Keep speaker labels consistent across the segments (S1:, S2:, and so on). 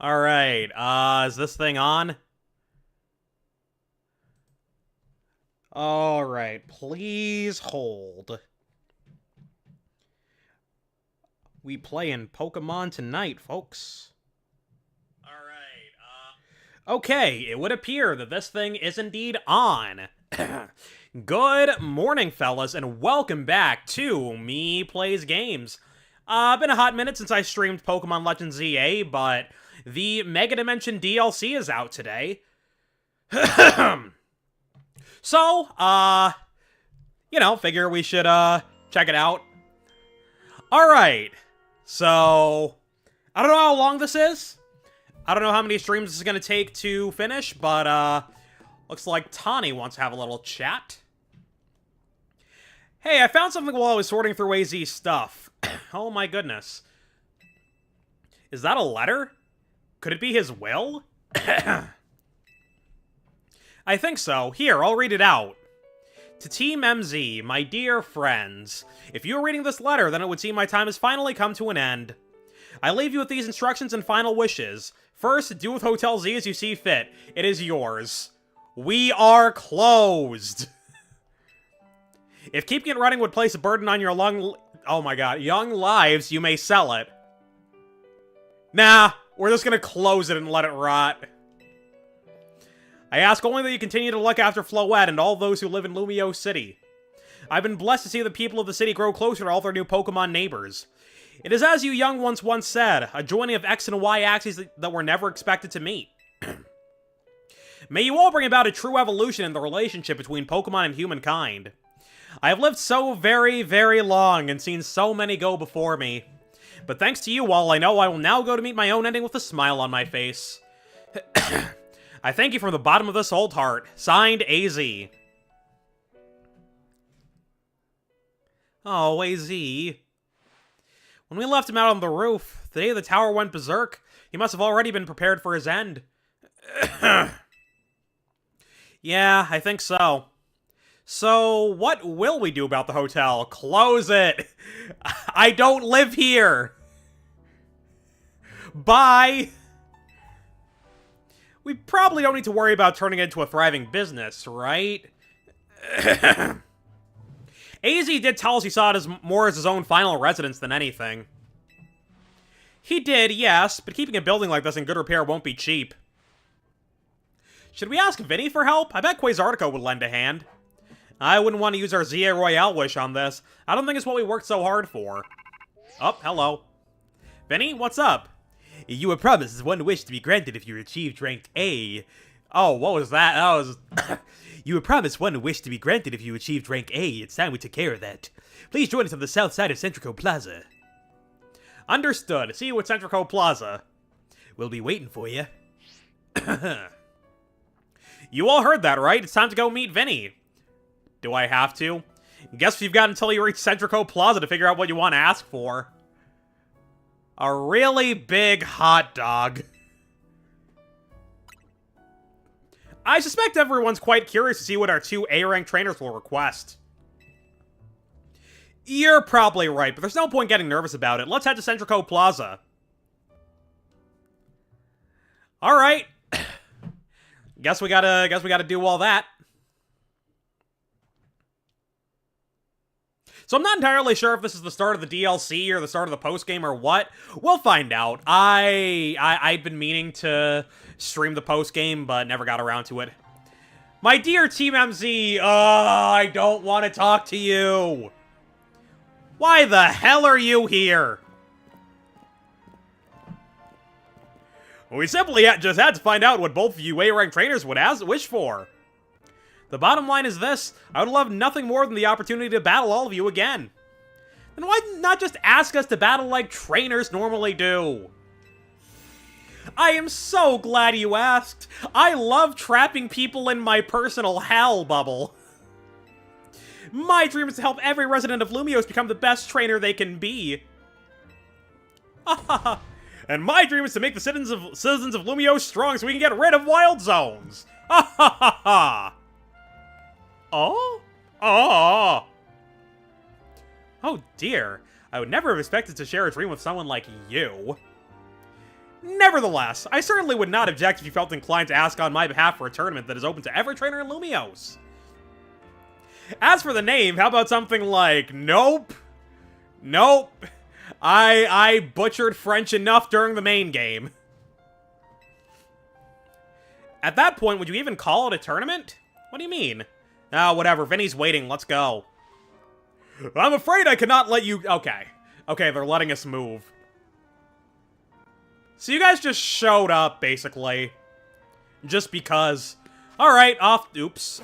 S1: Alright, is this thing on? Alright, please hold. We play in Pokemon tonight, folks. Alright, okay, it would appear that this thing is indeed on. Good morning, fellas, and welcome back to Me Plays Games. Been a hot minute since I streamed Pokemon Legends EA, but the Mega Dimension DLC is out today. So, figure we should, check it out. Alright, so, I don't know how long this is. I don't know how many streams this is gonna take to finish, but, looks like Tani wants to have a little chat. Hey, I found something while I was sorting through AZ's stuff. Oh my goodness. Is that a letter? Could it be his will? I think so. Here, I'll read it out. To Team MZ, my dear friends, if you are reading this letter, then it would seem my time has finally come to an end. I leave you with these instructions and final wishes. First, do with Hotel Z as you see fit. It is yours. We are closed. If keeping it running would place a burden on your young lives, you may sell it. Nah, we're just gonna close it and let it rot. I ask only that you continue to look after Floette and all those who live in Lumio City. I've been blessed to see the people of the city grow closer to all their new Pokemon neighbors. It is as you young ones once said, a joining of X and Y axes that were never expected to meet. May you all bring about a true evolution in the relationship between Pokemon and humankind. I have lived so very, very long and seen so many go before me. But thanks to you all, I know I will now go to meet my own ending with a smile on my face. I thank you from the bottom of this old heart. Signed, AZ. Oh, AZ. When we left him out on the roof, the day the tower went berserk, he must have already been prepared for his end. Yeah, I think so. So, what will we do about the hotel? Close it! I don't live here! Bye! We probably don't need to worry about turning it into a thriving business, right? AZ did tell us he saw it as more as his own final residence than anything. He did, yes, but keeping a building like this in good repair won't be cheap. Should we ask Vinny for help? I bet Quasartico would lend a hand. I wouldn't want to use our ZA Royale wish on this. I don't think it's what we worked so hard for. Oh, hello. Vinny, what's up? You were promised one wish to be granted if you achieved rank A. Oh, what was that? That was... You were promised one wish to be granted if you achieved rank A. It's time we took care of that. Please join us on the south side of Centrico Plaza. Understood. See you at Centrico Plaza. We'll be waiting for you. You all heard that, right? It's time to go meet Vinny. Do I have to? Guess you've got until you reach Centrico Plaza to figure out what you want to ask for. A really big hot dog. I suspect everyone's quite curious to see what our two A-rank trainers will request. You're probably right, but there's no point getting nervous about it. Let's head to Centrico Plaza. Alright. Guess we gotta do all that. So I'm not entirely sure if this is the start of the DLC or the start of the postgame or what. We'll find out. I'd been meaning to stream the postgame, but never got around to it. My dear Team MZ, I don't want to talk to you. Why the hell are you here? We simply just had to find out what both of you A-rank trainers would wish for. The bottom line is this, I would love nothing more than the opportunity to battle all of you again. Then why not just ask us to battle like trainers normally do? I am so glad you asked. I love trapping people in my personal hell bubble. My dream is to help every resident of Lumios become the best trainer they can be. And my dream is to make the citizens of Lumios strong so we can get rid of wild zones. Ha ha ha ha. Oh? Oh! Oh dear. I would never have expected to share a dream with someone like you. Nevertheless, I certainly would not object if you felt inclined to ask on my behalf for a tournament that is open to every trainer in Lumiose. As for the name, how about something like, nope. Nope. I butchered French enough during the main game. At that point, would you even call it a tournament? What do you mean? Ah, whatever. Vinny's waiting. Let's go. I'm afraid I cannot let you... Okay. Okay, they're letting us move. So you guys just showed up, basically. Just because. Alright, off... Oops.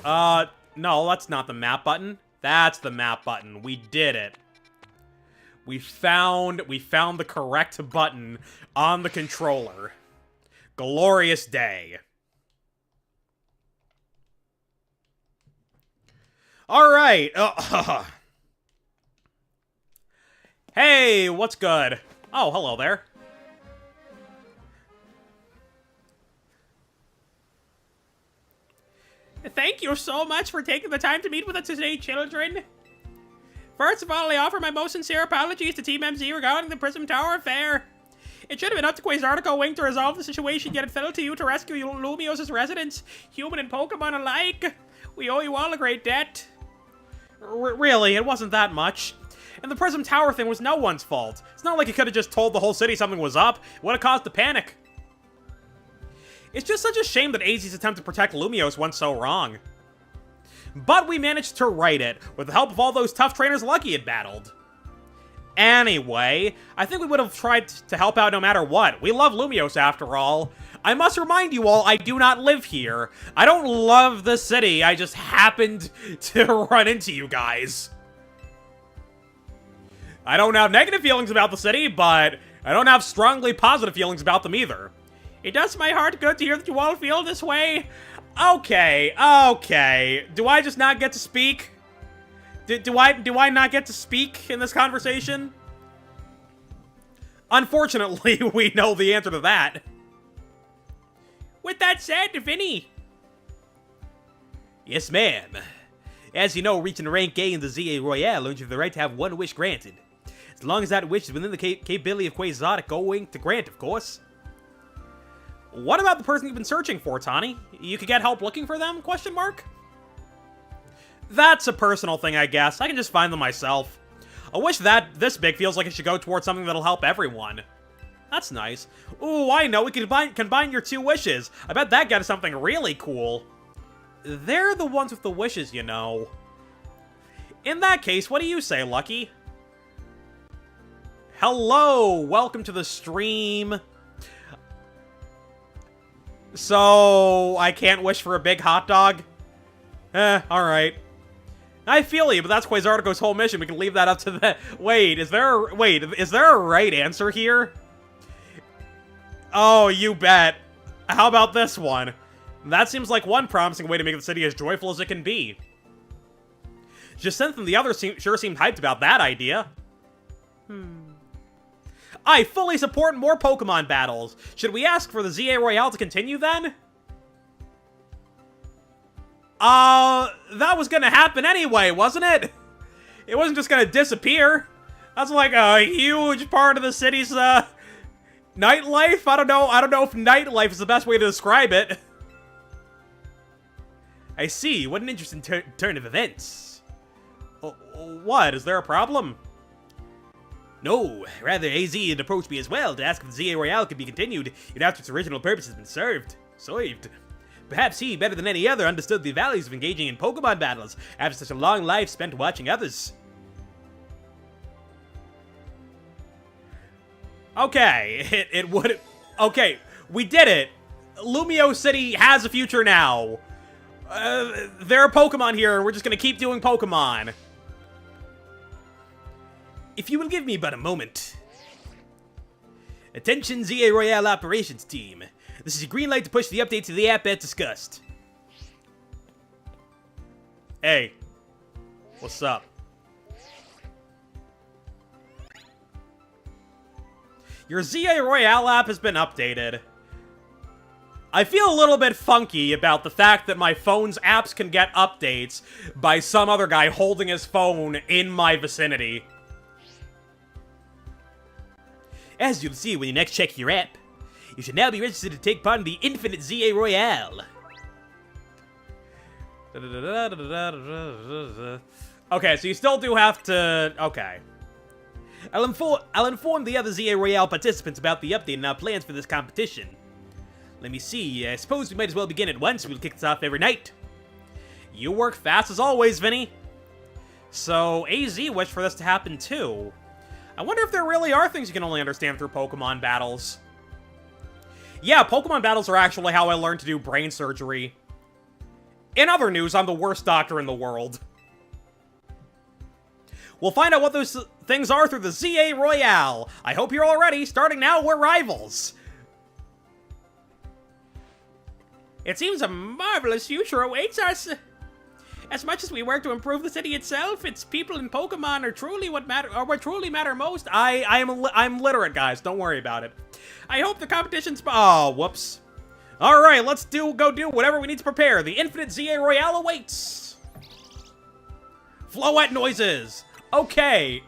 S1: No, that's not the map button. That's the map button. We did it. We found the correct button on the controller. Glorious day. Alright. Hey, what's good? Oh, hello there. Thank you so much for taking the time to meet with us today, children. First of all, I offer my most sincere apologies to Team MZ regarding the Prism Tower affair. It should have been up to Quasartico Wing to resolve the situation, yet it fell to you to rescue Lumiose's residents, human and Pokemon alike. We owe you all a great debt. Really, it wasn't that much. And the Prism Tower thing was no one's fault. It's not like you could have just told the whole city something was up. It would have caused the panic. It's just such a shame that AZ's attempt to protect Lumiose went so wrong. But we managed to right it, with the help of all those tough trainers Lucky had battled. Anyway, I think we would have tried to help out no matter what. We love Lumiose after all. I must remind you all, I do not live here. I don't love the city, I just happened to run into you guys. I don't have negative feelings about the city, but I don't have strongly positive feelings about them either. It does my heart good to hear that you all feel this way. Okay, okay. Do I just not get to speak? Do I not get to speak in this conversation? Unfortunately, we know the answer to that. With that said, Vinny. Yes, ma'am. As you know, reaching rank A in the ZA Royale earns you the right to have one wish granted. As long as that wish is within the capability of Quasartico Wing to grant, of course. What about the person you've been searching for, Tani? You could get help looking for them? Question mark? That's a personal thing, I guess. I can just find them myself. A wish this big feels like it should go towards something that'll help everyone. That's nice. Ooh, I know. We can combine your two wishes. I bet that got us something really cool. They're the ones with the wishes, you know. In that case, what do you say, Lucky? Hello! Welcome to the stream. So, I can't wish for a big hot dog? Alright. I feel you, but that's Quasartico's whole mission. We can leave that up to the... Wait, is there a right answer here? Oh, you bet. How about this one? That seems like one promising way to make the city as joyful as it can be. Jacinth and the others sure seemed hyped about that idea. I fully support more Pokemon battles. Should we ask for the ZA Royale to continue then? That was gonna happen anyway, wasn't it? It wasn't just gonna disappear. That's like a huge part of the city's, nightlife? I don't know if nightlife is the best way to describe it. I see, what an interesting turn of events. What, is there a problem? No, rather AZ had approached me as well to ask if the ZA Royale could be continued, even after its original purpose has been served. Perhaps he, better than any other, understood the values of engaging in Pokemon battles after such a long life spent watching others. Okay, it would... Okay, we did it! Lumiose City has a future now. There are Pokemon here, we're just gonna keep doing Pokemon. If you will give me but a moment. Attention ZA Royale Operations Team. This is your green light to push the update to the app as discussed. Hey. What's up? Your ZA Royale app has been updated. I feel a little bit funky about the fact that my phone's apps can get updates by some other guy holding his phone in my vicinity. As you'll see when you next check your app, You should now be registered to take part in the Infinite ZA Royale. Okay, so you still do have to... Okay. I'll inform the other ZA Royale participants about the update and our plans for this competition. Let me see, I suppose we might as well begin at once. We'll kick this off every night. You work fast as always, Vinny. So, AZ wished for this to happen too. I wonder if there really are things you can only understand through Pokemon battles. Yeah, Pokemon battles are actually how I learned to do brain surgery. In other news, I'm the worst doctor in the world. We'll find out what those things are through the ZA Royale. I hope you're all ready. Starting now, we're rivals. It seems a marvelous future awaits us. As much as we work to improve the city itself, its people and Pokemon are truly what truly matter most. I'm literate, guys. Don't worry about it. I hope the competition's... Oh, whoops. All right, let's go do whatever we need to prepare. The Infinite ZA Royale awaits. Floette noises. Okay,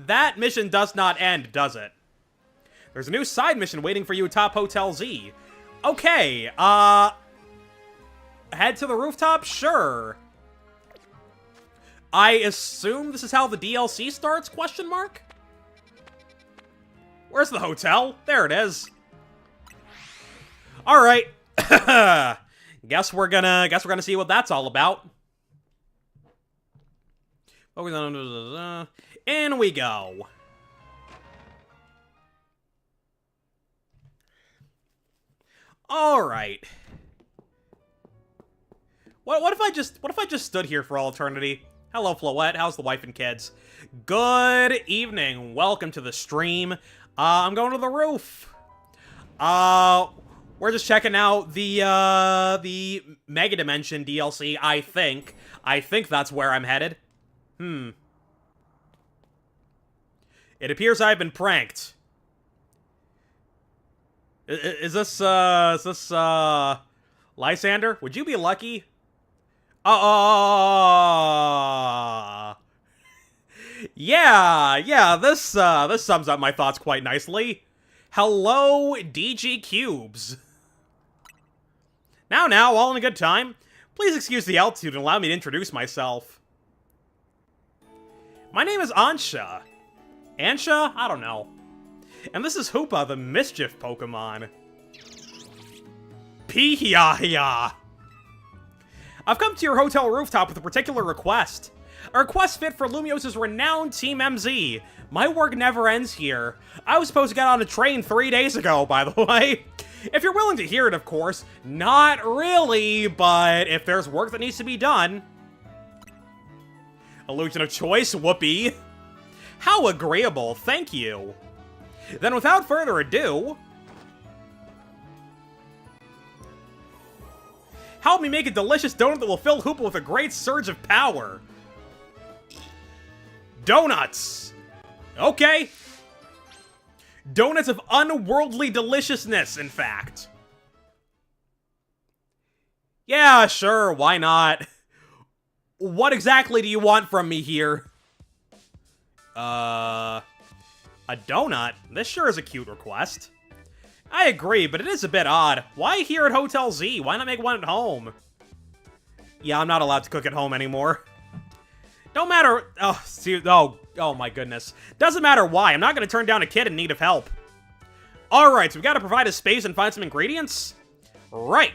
S1: that mission does not end, does it? There's a new side mission waiting for you atop Hotel Z. Okay, head to the rooftop? Sure. I assume this is how the DLC starts, question mark? Where's the hotel? There it is. Alright. Guess we're gonna see what that's all about. In we go. Alright. What if I just stood here for all eternity? Hello, Floette. How's the wife and kids? Good evening. Welcome to the stream. I'm going to the roof. We're just checking out the Mega Dimension DLC, I think. I think that's where I'm headed. It appears I've been pranked. Is this Lysander? Would you be lucky? Yeah, this sums up my thoughts quite nicely. Hello, DG Cubes. Now, all in a good time. Please excuse the altitude and allow me to introduce myself. My name is Ansha. Ansha? I don't know. And this is Hoopa, the Mischief Pokemon. Pee-ya-ya. I've come to your hotel rooftop with a particular request. A request fit for Lumios's renowned Team MZ. My work never ends here. I was supposed to get on a train 3 days ago, by the way. If you're willing to hear it, of course. Not really, but if there's work that needs to be done... Illusion of choice, whoopee. How agreeable, thank you. Then without further ado... help me make a delicious donut that will fill Hoopa with a great surge of power. Donuts! Okay. Donuts of unworldly deliciousness, in fact. Yeah, sure, why not? What exactly do you want from me here? A donut? This sure is a cute request. I agree, but it is a bit odd. Why here at Hotel Z? Why not make one at home? Yeah, I'm not allowed to cook at home anymore. Don't matter... Oh, see, oh my goodness. Doesn't matter why. I'm not going to turn down a kid in need of help. Alright, so we've got to provide a space and find some ingredients? Right.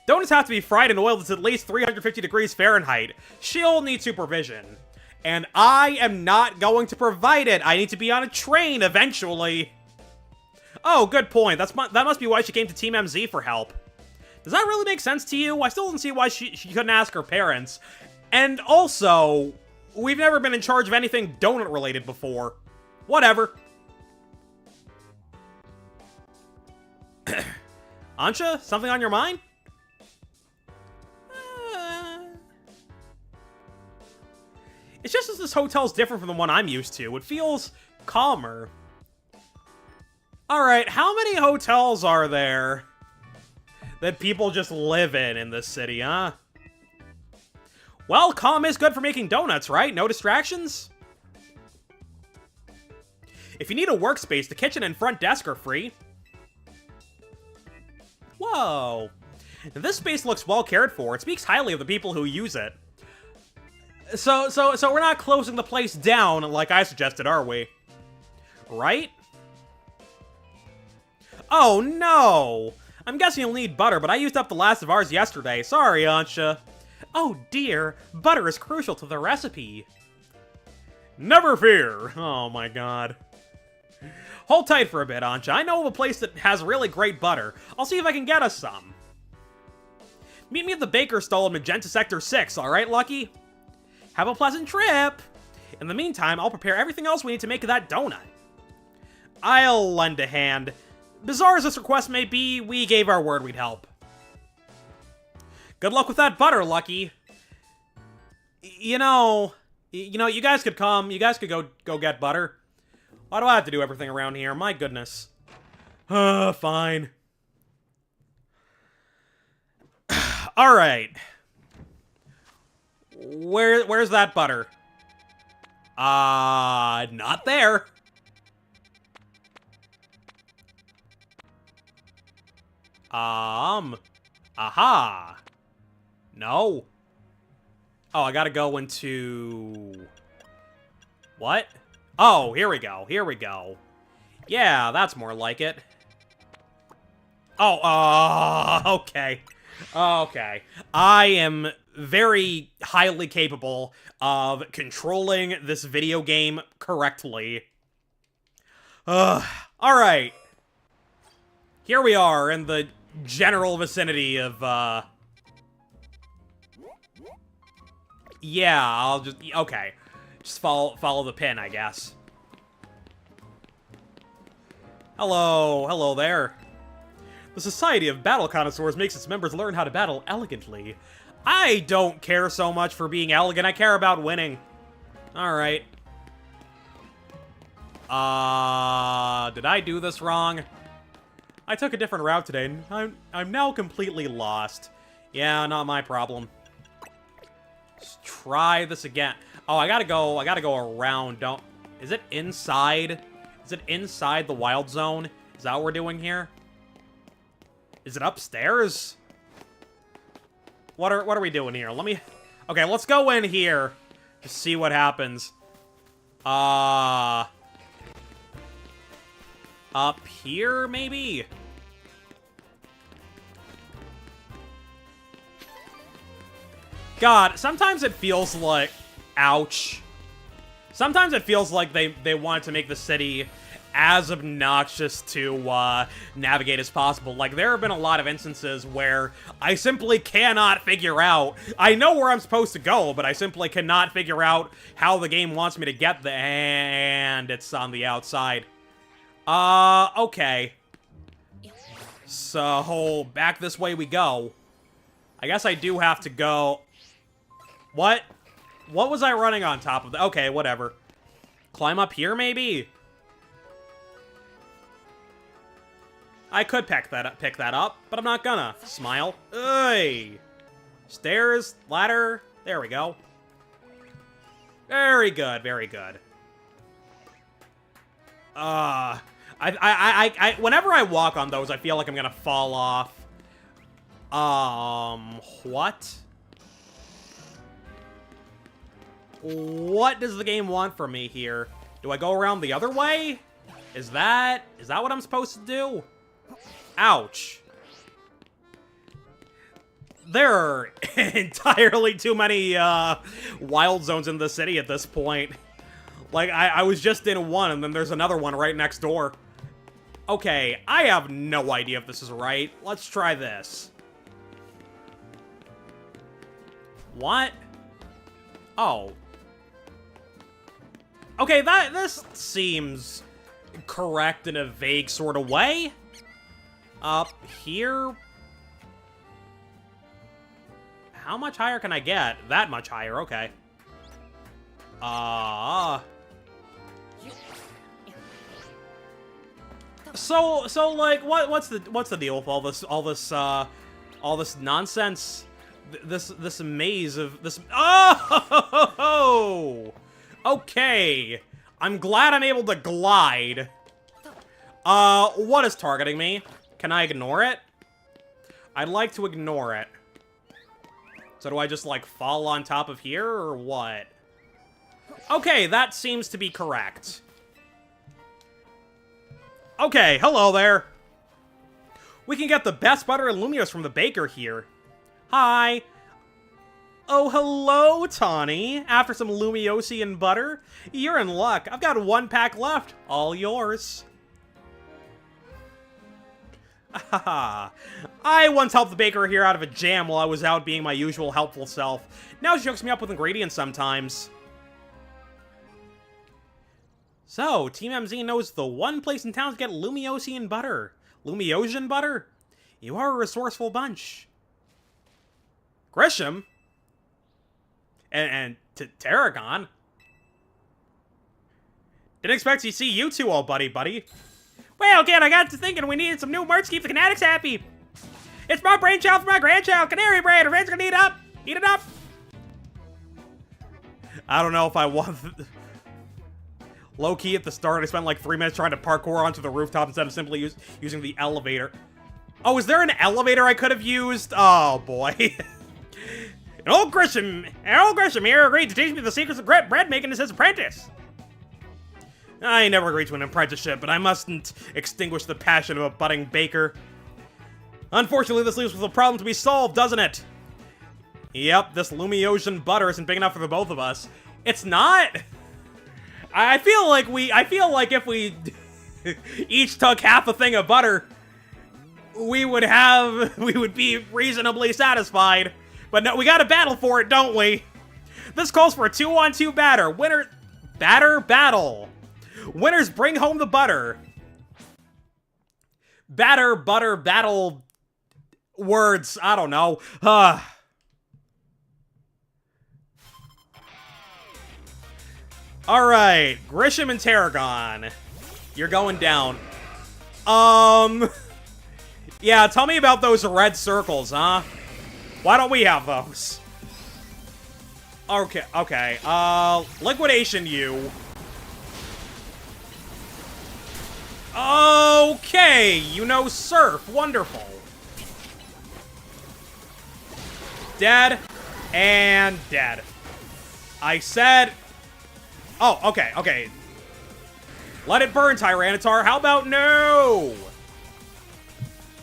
S1: Donuts have to be fried in oil that's at least 350 degrees Fahrenheit. She'll need supervision. And I am not going to provide it. I need to be on a train eventually. Oh, good point. That must be why she came to Team MZ for help. Does that really make sense to you? I still don't see why she couldn't ask her parents. And also, we've never been in charge of anything donut-related before. Whatever. Ansha, something on your mind? It's just that this hotel's different from the one I'm used to. It feels calmer. Alright, how many hotels are there that people just live in this city, huh? Well, calm is good for making donuts, right? No distractions? If you need a workspace, the kitchen and front desk are free. Oh. This space looks well cared for. It speaks highly of the people who use it. So we're not closing the place down like I suggested, are we? Right? Oh, no! I'm guessing you'll need butter, but I used up the last of ours yesterday. Sorry, Ansha. Oh, dear. Butter is crucial to the recipe. Never fear. Oh, my God. Hold tight for a bit, Ansha. I know of a place that has really great butter. I'll see if I can get us some. Meet me at the baker stall in Magenta Sector 6, alright, Lucky? Have a pleasant trip! In the meantime, I'll prepare everything else we need to make that donut. I'll lend a hand. Bizarre as this request may be, we gave our word we'd help. Good luck with that butter, Lucky. You know, you guys could come. You guys could go get butter. Why do I have to do everything around here? My goodness. Fine. Alright. Where's that butter? Not there. Aha. No. Oh, I gotta go into... What? Oh, here we go. Here we go. Yeah, that's more like it. Oh, okay. Okay. I am very highly capable of controlling this video game correctly. Alright. Here we are in the general vicinity of, yeah, I'll just... Okay. Just follow the pin, I guess. Hello. Hello there. The Society of Battle Connoisseurs makes its members learn how to battle elegantly. I don't care so much for being elegant. I care about winning. Alright. Did I do this wrong? I took a different route today, and I'm now completely lost. Yeah, not my problem. Let's try this again. Oh, I gotta go around. Is it inside? Is it inside the wild zone? Is that what we're doing here? Is it upstairs? What are we doing here? Okay, let's go in here to see what happens. Up here, maybe? God, sometimes it feels like... Ouch. Sometimes it feels like they wanted to make the city as obnoxious to navigate as possible. Like, there have been a lot of instances where I simply cannot figure out... I know where I'm supposed to go, but I simply cannot figure out how the game wants me to get there, and it's on the outside. Okay. So, back this way we go. I guess I do have to go... What? What was I running on top of? Okay, whatever. Climb up here, maybe? I could pick that up, but I'm not gonna. Smile. Hey! Stairs, ladder. There we go. Very good, very good. Whenever I walk on those, I feel like I'm gonna fall off. What? What does the game want from me here? Do I go around the other way? Is that what I'm supposed to do? Ouch. There are entirely too many, wild zones in the city at this point. Like, I was just in one, and then there's another one right next door. Okay, I have no idea if this is right. Let's try this. What? Oh. Okay, this seems correct in a vague sort of way. Up here? How much higher can I get? That much higher, okay. So like, what's the deal with all this nonsense? This maze of this. Oh! Okay. I'm glad I'm able to glide. What is targeting me? Can I ignore it? I'd like to ignore it. So do I just, like, fall on top of here, or what? Okay, that seems to be correct. Okay, hello there. We can get the best butter and Lumios from the baker here. Hi. Oh, hello, Tawny. After some Lumiosi and butter, you're in luck. I've got 1 pack left. All yours. Haha. I once helped the baker here out of a jam while I was out being my usual helpful self. Now she hooks me up with ingredients sometimes. So, Team MZ knows the one place in town to get Lumiosi and butter. Lumiosian butter? You are a resourceful bunch. Grisham? And Tarragon? Didn't expect to see you two all buddy. Well, kid, I got to thinking we needed some new merch to keep the Fanatics happy. It's my brainchild for my grandchild, Canary Bread. Our friends gonna eat up. Eat it up. I don't know if I want... Low-key at the start, I spent like 3 minutes trying to parkour onto the rooftop instead of simply using the elevator. Oh, is there an elevator I could have used? Oh, boy. Old Grisham here agreed to teach me the secrets of bread making as his apprentice. I never agreed to an apprenticeship, but I mustn't extinguish the passion of a budding baker. Unfortunately, this leaves us with a problem to be solved, doesn't it? Yep, this Lumiosian butter isn't big enough for the both of us. It's not? I feel like if we each took half a thing of butter, we would be reasonably satisfied. But no, we gotta battle for it, don't we? This calls for a 2-on-2 battle. Winners bring home the butter. Batter, butter, battle, words, I don't know. Alright, Grisham and Tarragon. You're going down. Yeah, tell me about those red circles, huh? Why don't we have those? Okay, Liquidation you. Okay, you know Surf, wonderful. Dead, and dead. I said... Oh, okay. Let it burn, Tyranitar. How about no?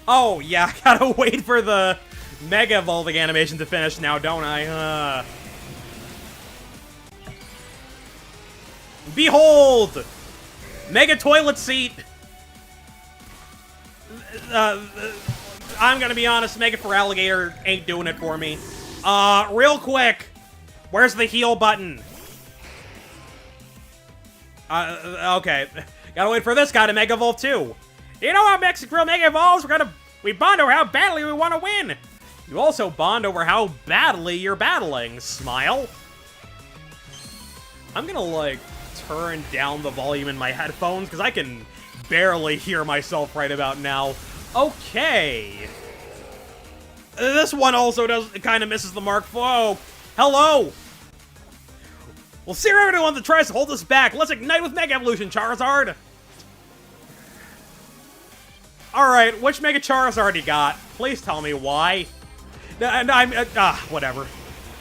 S1: Oh, yeah, I gotta wait for the Mega Evolving animation to finish now, don't I? Behold! Mega Toilet Seat! I'm gonna be honest, Mega for Alligator ain't doing it for me. Real quick, where's the heal button? Okay. Gotta wait for this guy to Mega Evolve too. You know how Mexicreal Mega Evolves? We bond over how badly we want to win. You also bond over how badly you're battling. Smile. I'm gonna, like, turn down the volume in my headphones, because I can barely hear myself right about now. Okay. This one also kind of misses the mark. Whoa. Hello. We'll see everyone that tries to hold us back. Let's ignite with Mega Evolution, Charizard. Alright, which Mega Charizard you got? Please tell me why. Whatever.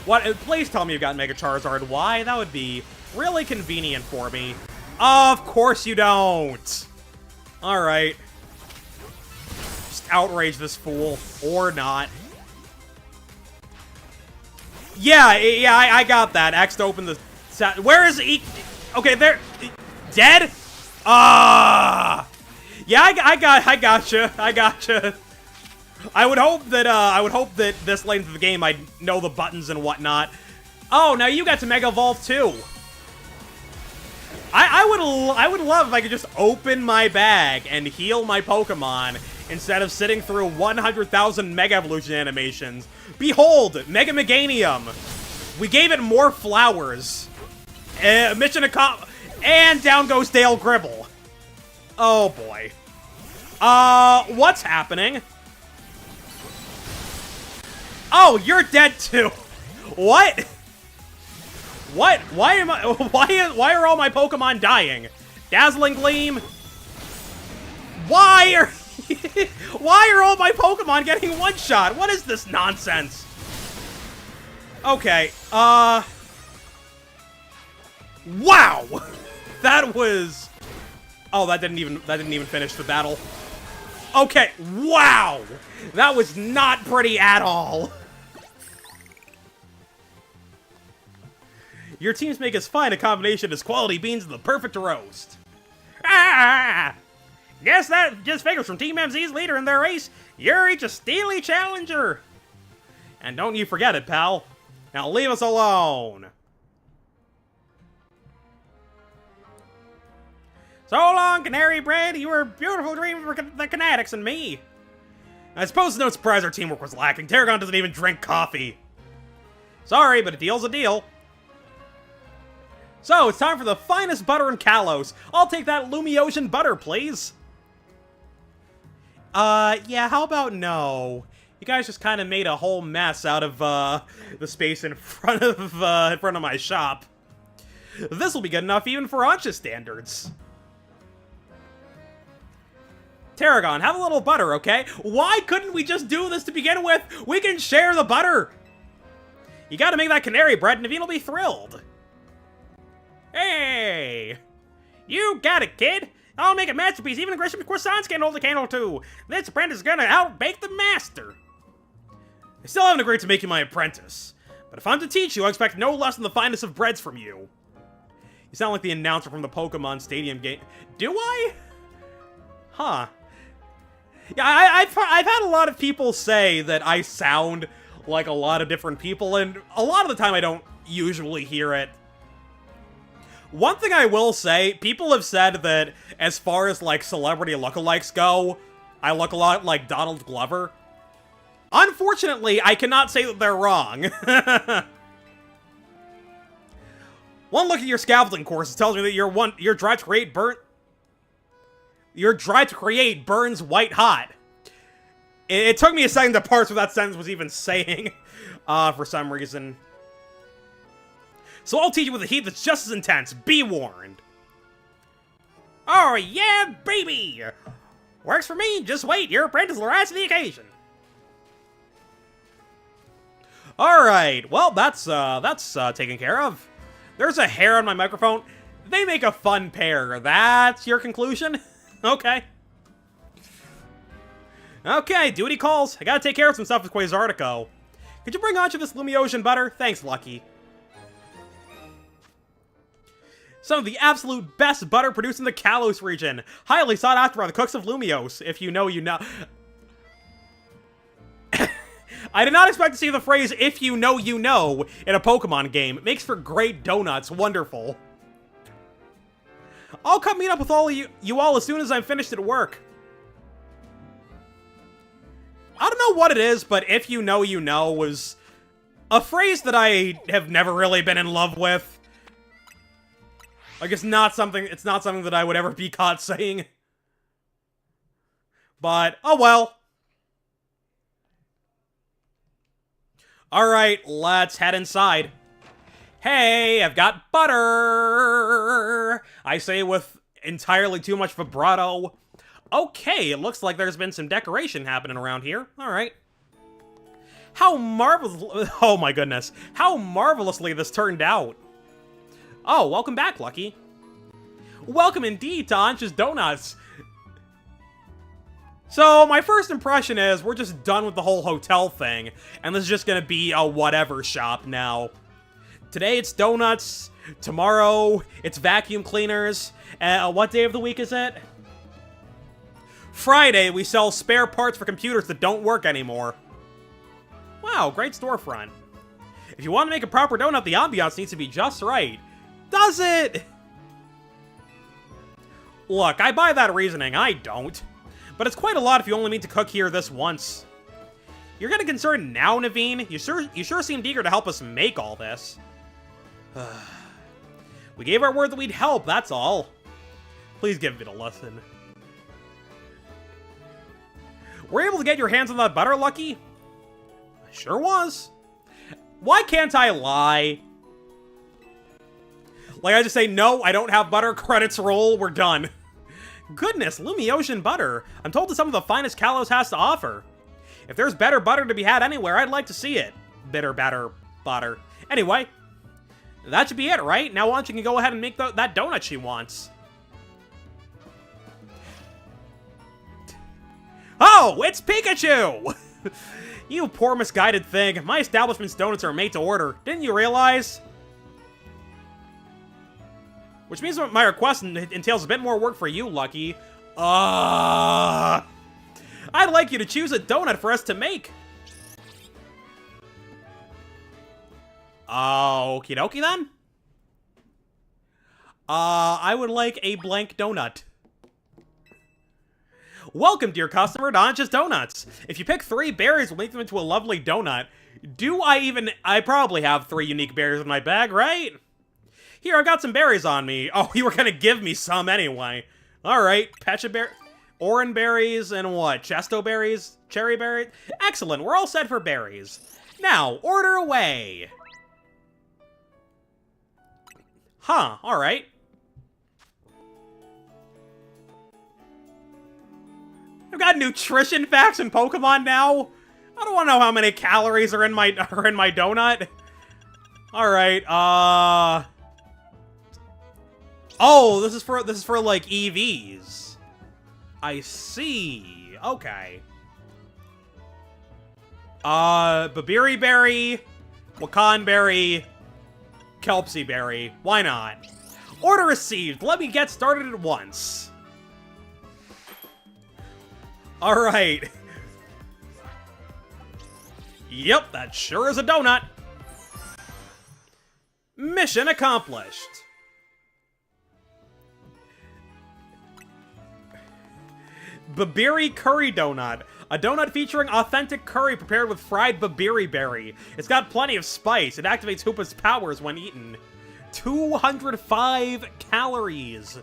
S1: Please tell me you got Mega Charizard. Why? That would be really convenient for me. Of course you don't. Alright. Just outrage this fool. Or not. Yeah, I got that. X to open the... Where is he? Okay, there. Dead? Yeah, I gotcha. I would hope that this late into the game I'd know the buttons and whatnot. Oh, now you got to Mega Evolve too. I would love if I could just open my bag and heal my Pokemon instead of sitting through 100,000 Mega Evolution animations. Behold, Mega Meganium. We gave it more flowers. Mission accomplished. And down goes Dale Gribble. Oh boy. What's happening? Oh, you're dead too. What? What? Why am I? Why are all my Pokemon dying? Dazzling Gleam. Why are? Why are all my Pokemon getting one-shot? What is this nonsense? Okay, wow! That was... Oh, that didn't even finish the battle. Okay, wow! That was not pretty at all. Your teams make as fine a combination as quality beans and the perfect roast. Ah! Guess that just figures from Team MZ's leader in their race. You're each a steely challenger. And don't you forget it, pal. Now leave us alone. So long, Canary Bread. You were a beautiful dream for the Kinetics and me. I suppose it's no surprise our teamwork was lacking. Tarragon doesn't even drink coffee. Sorry, but a deal's a deal. So, it's time for the finest butter in Kalos. I'll take that Lumiosian butter, please. Yeah, how about no? You guys just kind of made a whole mess out of, the space in front of my shop. This'll be good enough even for Ancha standards. Tarragon, have a little butter, okay? Why couldn't we just do this to begin with? We can share the butter! You gotta make that canary bread and Naveen will be thrilled. Hey! You got it, kid! I'll make a masterpiece even a Gresham croissants can hold a candle to. This apprentice is gonna outbake the master. I still haven't agreed to make you my apprentice. But if I'm to teach you, I expect no less than the finest of breads from you. You sound like the announcer from the Pokemon Stadium game. Do I? Huh. Yeah, I've had a lot of people say that I sound like a lot of different people, and a lot of the time I don't usually hear it. One thing I will say, people have said that as far as, like, celebrity lookalikes go, I look a lot like Donald Glover. Unfortunately, I cannot say that they're wrong. One look at your scaffolding course tells me that your drive to create burns white hot. It took me a second to parse what that sentence was even saying, for some reason. So I'll teach you with a heat that's just as intense. Be warned. Oh yeah, baby! Works for me. Just wait. Your apprentice will rise to the occasion. All right. Well, that's taken care of. There's a hair on my microphone. They make a fun pair. That's your conclusion? Okay. Okay, duty calls. I gotta take care of some stuff with Quasartico. Could you bring Ancha this Lumiosian butter? Thanks, Lucky. Some of the absolute best butter produced in the Kalos region. Highly sought after by the cooks of Lumios. If you know, you know. I did not expect to see the phrase, if you know, you know, in a Pokemon game. It makes for great donuts. Wonderful. I'll come meet up with all you all as soon as I'm finished at work. I don't know what it is, but if you know, you know was a phrase that I have never really been in love with. Like, it's not something that I would ever be caught saying. But, oh well. Alright, let's head inside. Hey, I've got butter! I say with entirely too much vibrato. Okay, it looks like there's been some decoration happening around here. Alright. How marvelous... Oh my goodness. How marvelously this turned out. Oh, welcome back, Lucky. Welcome indeed to Ancha's Donuts. So, my first impression is we're just done with the whole hotel thing, and this is just gonna be a whatever shop now. Today it's donuts, tomorrow it's vacuum cleaners, what day of the week is it? Friday, we sell spare parts for computers that don't work anymore. Wow, great storefront. If you want to make a proper donut, the ambiance needs to be just right. Does it? Look, I buy that reasoning, I don't. But it's quite a lot if you only mean to cook here this once. You're getting concerned now, Naveen? You sure seemed eager to help us make all this. We gave our word that we'd help, that's all. Please give it a lesson. Were you able to get your hands on that butter, Lucky? I sure was. Why can't I lie? Like, I just say, no, I don't have butter, credits roll, we're done. Goodness, Lumi Ocean butter. I'm told it's some of the finest Kalos has to offer. If there's better butter to be had anywhere, I'd like to see it. Bitter, batter, butter. Anyway, that should be it, right? Now Anchi can go ahead and make that donut she wants. Oh, it's Pikachu! You poor misguided thing. My establishment's donuts are made to order. Didn't you realize? Which means my request entails a bit more work for you, Lucky. I'd like you to choose a donut for us to make. Okie dokie then. I would like a blank donut. Welcome, dear customer, to Anchi's Donuts. If you pick 3 berries, we'll make them into a lovely donut. I probably have 3 unique berries in my bag, right? Here, I've got some berries on me. Oh, you were gonna give me some anyway. Alright, Pecha berry, Oran berries, and what? Chesto berries? Cherry berries? Excellent, we're all set for berries. Now, order away. Huh, alright. I've got nutrition facts in Pokemon now. I don't want to know how many calories are in my donut. All right. Oh, this is for like EVs. I see. Okay. Babiri berry, Wakan berry, Kelpsy berry. Why not? Order received. Let me get started at once. Alright. Yep, that sure is a donut. Mission accomplished. Babiri Curry Donut. A donut featuring authentic curry prepared with fried babiri berry. It's got plenty of spice. It activates Hoopa's powers when eaten. 205 calories.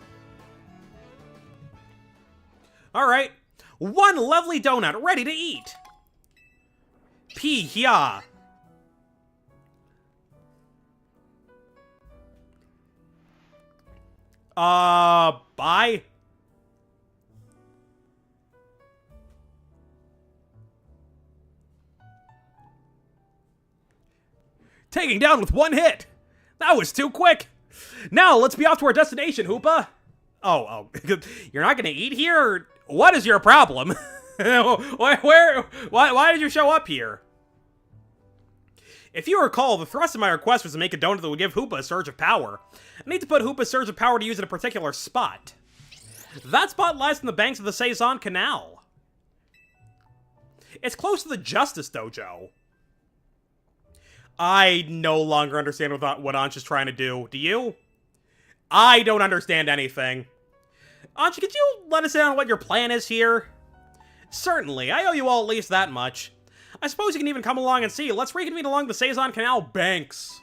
S1: Alright. 1 lovely donut ready to eat. Pee-hya. Bye? Taking down with 1 hit. That was too quick. Now, let's be off to our destination, Hoopa. Oh, you're not gonna eat here? Or what is your problem? Why did you show up here? If you recall, the thrust of my request was to make a donut that would give Hoopa a surge of power. I need to put Hoopa's surge of power to use at a particular spot. That spot lies in the banks of the Saison Canal. It's close to the Justice Dojo. I no longer understand what Anchi's trying to do. Do you? I don't understand anything. Anchi, could you let us in on what your plan is here? Certainly, I owe you all at least that much. I suppose you can even come along and see. Let's reconvene along the Saison Canal banks.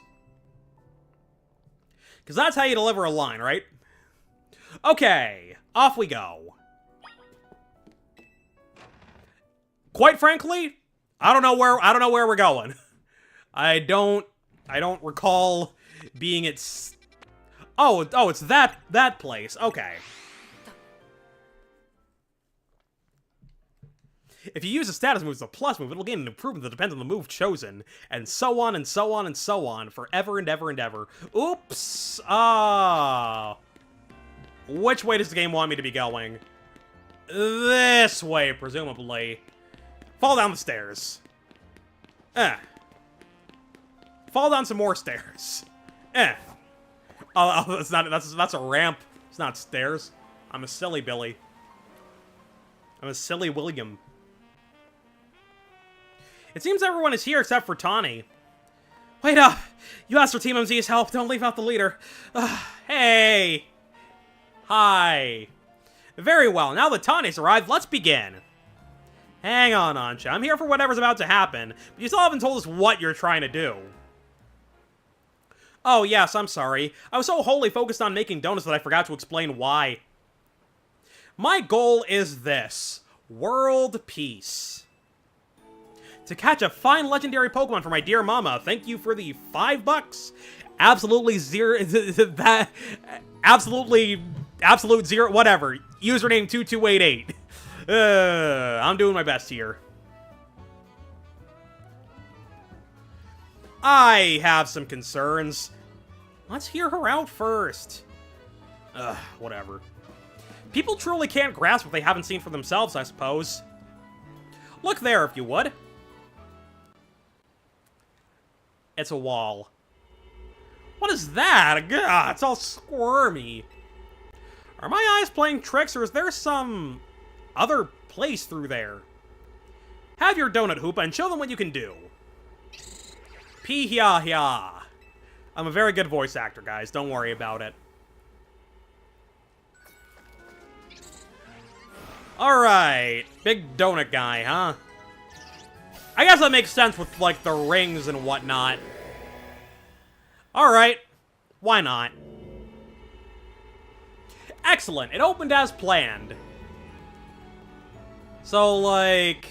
S1: Because that's how you deliver a line, right? Okay, off we go. Quite frankly, I don't know where we're going. I don't recall being at... Oh, it's that place. Okay. If you use a status move as a plus move, it'll gain an improvement that depends on the move chosen. And so on, and so on, and so on. Forever and ever and ever. Oops! Which way does the game want me to be going? This way, presumably. Fall down the stairs. Fall down some more stairs. Oh, that's a ramp. It's not stairs. I'm a silly Billy. I'm a silly William. It seems everyone is here except for Tawny. Wait up! You asked for Team MZ's help. Don't leave out the leader. Hey! Hi. Very well. Now that Tawny's arrived, let's begin. Hang on, Anchi. I'm here for whatever's about to happen, but you still haven't told us what you're trying to do. Oh, yes, I'm sorry. I was so wholly focused on making donuts that I forgot to explain why. My goal is this. World peace. To catch a fine legendary Pokemon for my dear mama, thank you for the $5. Absolutely zero... Absolutely absolute zero, whatever. Username 2288. I'm doing my best here. I have some concerns. Let's hear her out first. Whatever. People truly can't grasp what they haven't seen for themselves, I suppose. Look there, if you would. It's a wall. What is that? God, it's all squirmy. Are my eyes playing tricks, or is there some other place through there? Have your donut hoop and show them what you can do. Pee-hya-hya. I'm a very good voice actor, guys. Don't worry about it. Alright. Big donut guy, huh? I guess that makes sense with, like, the rings and whatnot. Alright. Why not? Excellent. It opened as planned. So, like...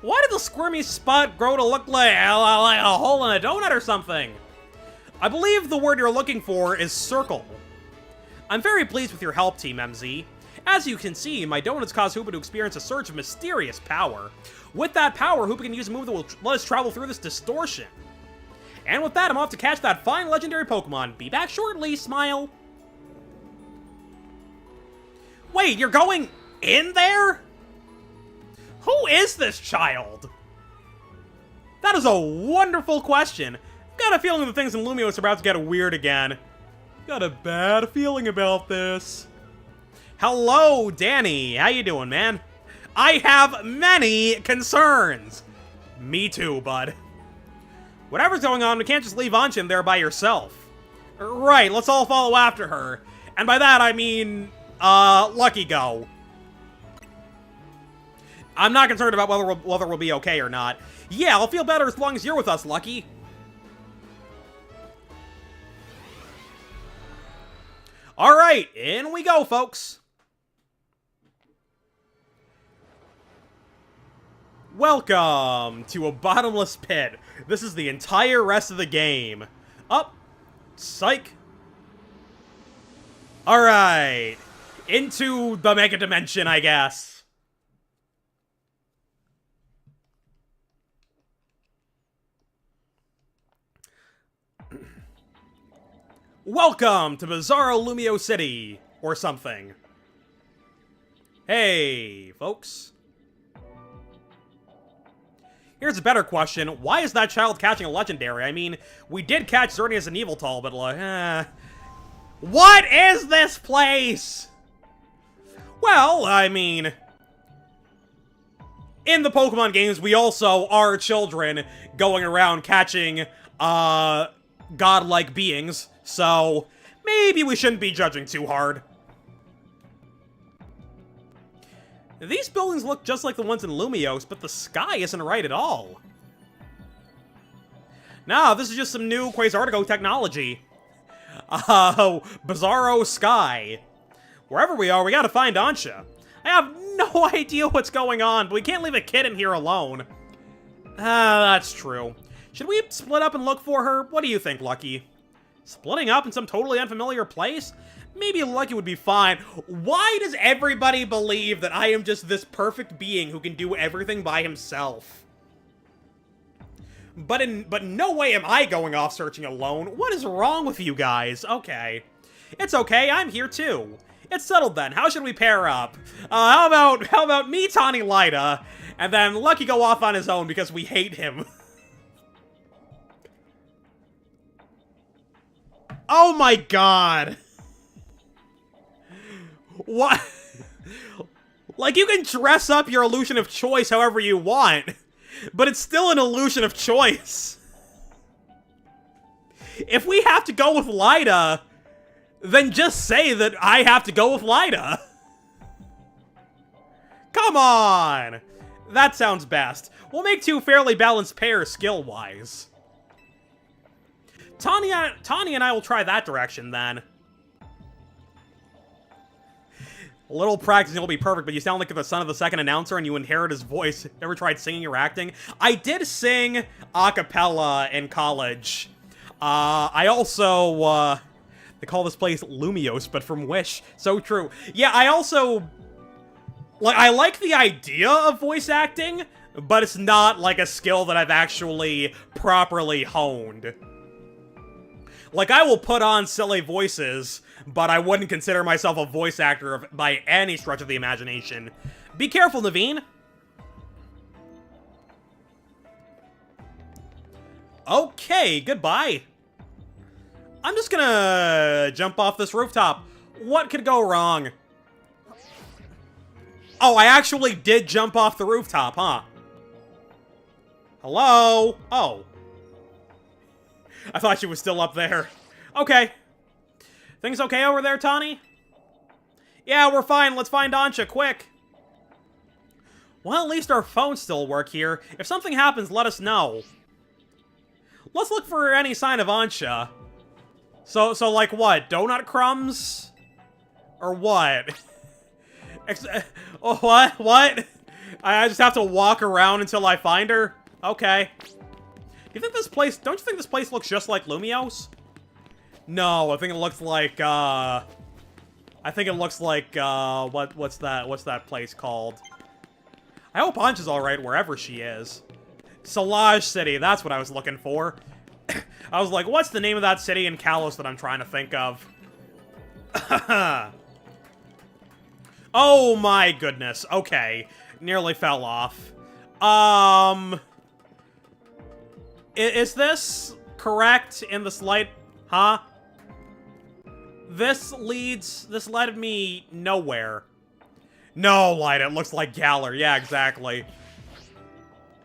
S1: why did the squirmy spot grow to look like a hole in a donut or something? I believe the word you're looking for is circle. I'm very pleased with your help, Team MZ. As you can see, my donuts cause Hoopa to experience a surge of mysterious power. With that power, Hoopa can use a move that will let us travel through this distortion. And with that, I'm off to catch that fine legendary Pokemon. Be back shortly, smile. Wait, you're going in there? Who is this child? That is a wonderful question. Got a feeling that things in Lumiose are about to get weird again. Got a bad feeling about this. Hello, Danny. How you doing, man? I have many concerns. Me too, bud. Whatever's going on, we can't just leave Anshin there by herself. Right, let's all follow after her. And by that, I mean, Lucky Go. I'm not concerned about whether we'll be okay or not. Yeah, I'll feel better as long as you're with us, Lucky. Alright, in we go, folks. Welcome to a bottomless pit. This is the entire rest of the game. Up. Psych. Alright. Into the Mega Dimension, I guess. Welcome to Bizarro Lumio City, or something. Hey, folks. Here's a better question. Why is that child catching a legendary? I mean, we did catch Xerneas and Eviltal, but like, what is this place? Well, I mean, in the Pokemon games, we also are children going around catching, godlike beings. So, maybe we shouldn't be judging too hard. These buildings look just like the ones in Lumiose, but the sky isn't right at all. No, this is just some new Quasartigo technology. Bizarro Sky. Wherever we are, we gotta find Ansha. I have no idea what's going on, but we can't leave a kid in here alone. That's true. Should we split up and look for her? What do you think, Lucky? Splitting up in some totally unfamiliar place? Maybe Lucky would be fine. Why does everybody believe that I am just this perfect being who can do everything by himself? But no way am I going off searching alone. What is wrong with you guys? Okay. It's okay, I'm here too. It's settled then. How should we pair up? How about me, Tawny, Lyda, and then Lucky go off on his own because we hate him. Oh my god. What? Like, you can dress up your illusion of choice however you want, but it's still an illusion of choice. If we have to go with Lyda, then just say that I have to go with Lyda. Come on! That sounds best. We'll make two fairly balanced pairs skill-wise. Tanya and I will try that direction, then. A little practice and it'll be perfect, but you sound like the son of the second announcer and you inherit his voice. Ever tried singing or acting? I did sing a cappella in college. I also, They call this place Lumiose, but from Wish. So true. Yeah, I also... Like, I like the idea of voice acting, but it's not, like, a skill that I've actually properly honed. Like, I will put on silly voices, but I wouldn't consider myself a voice actor by any stretch of the imagination. Be careful, Naveen. Okay, goodbye. I'm just gonna jump off this rooftop. What could go wrong? Oh, I actually did jump off the rooftop, huh? Hello? Oh. I thought she was still up there. Okay. Things okay over there, Tawny? Yeah, we're fine. Let's find Ansha, quick. Well, at least our phones still work here. If something happens, let us know. Let's look for any sign of Ansha. So like what? Donut crumbs? Or what? Oh, what? What? I just have to walk around until I find her? Okay. You think this place... Don't you think this place looks just like Lumiose? No, I think it looks like, I think it looks like, what's that place called? I hope Ansha's alright wherever she is. Solage City, that's what I was looking for. I was like, what's the name of that city in Kalos that I'm trying to think of? Oh my goodness, okay. Nearly fell off. Is this correct in the slight... Huh? This led me nowhere. No, Light, it looks like Galler. Yeah, exactly.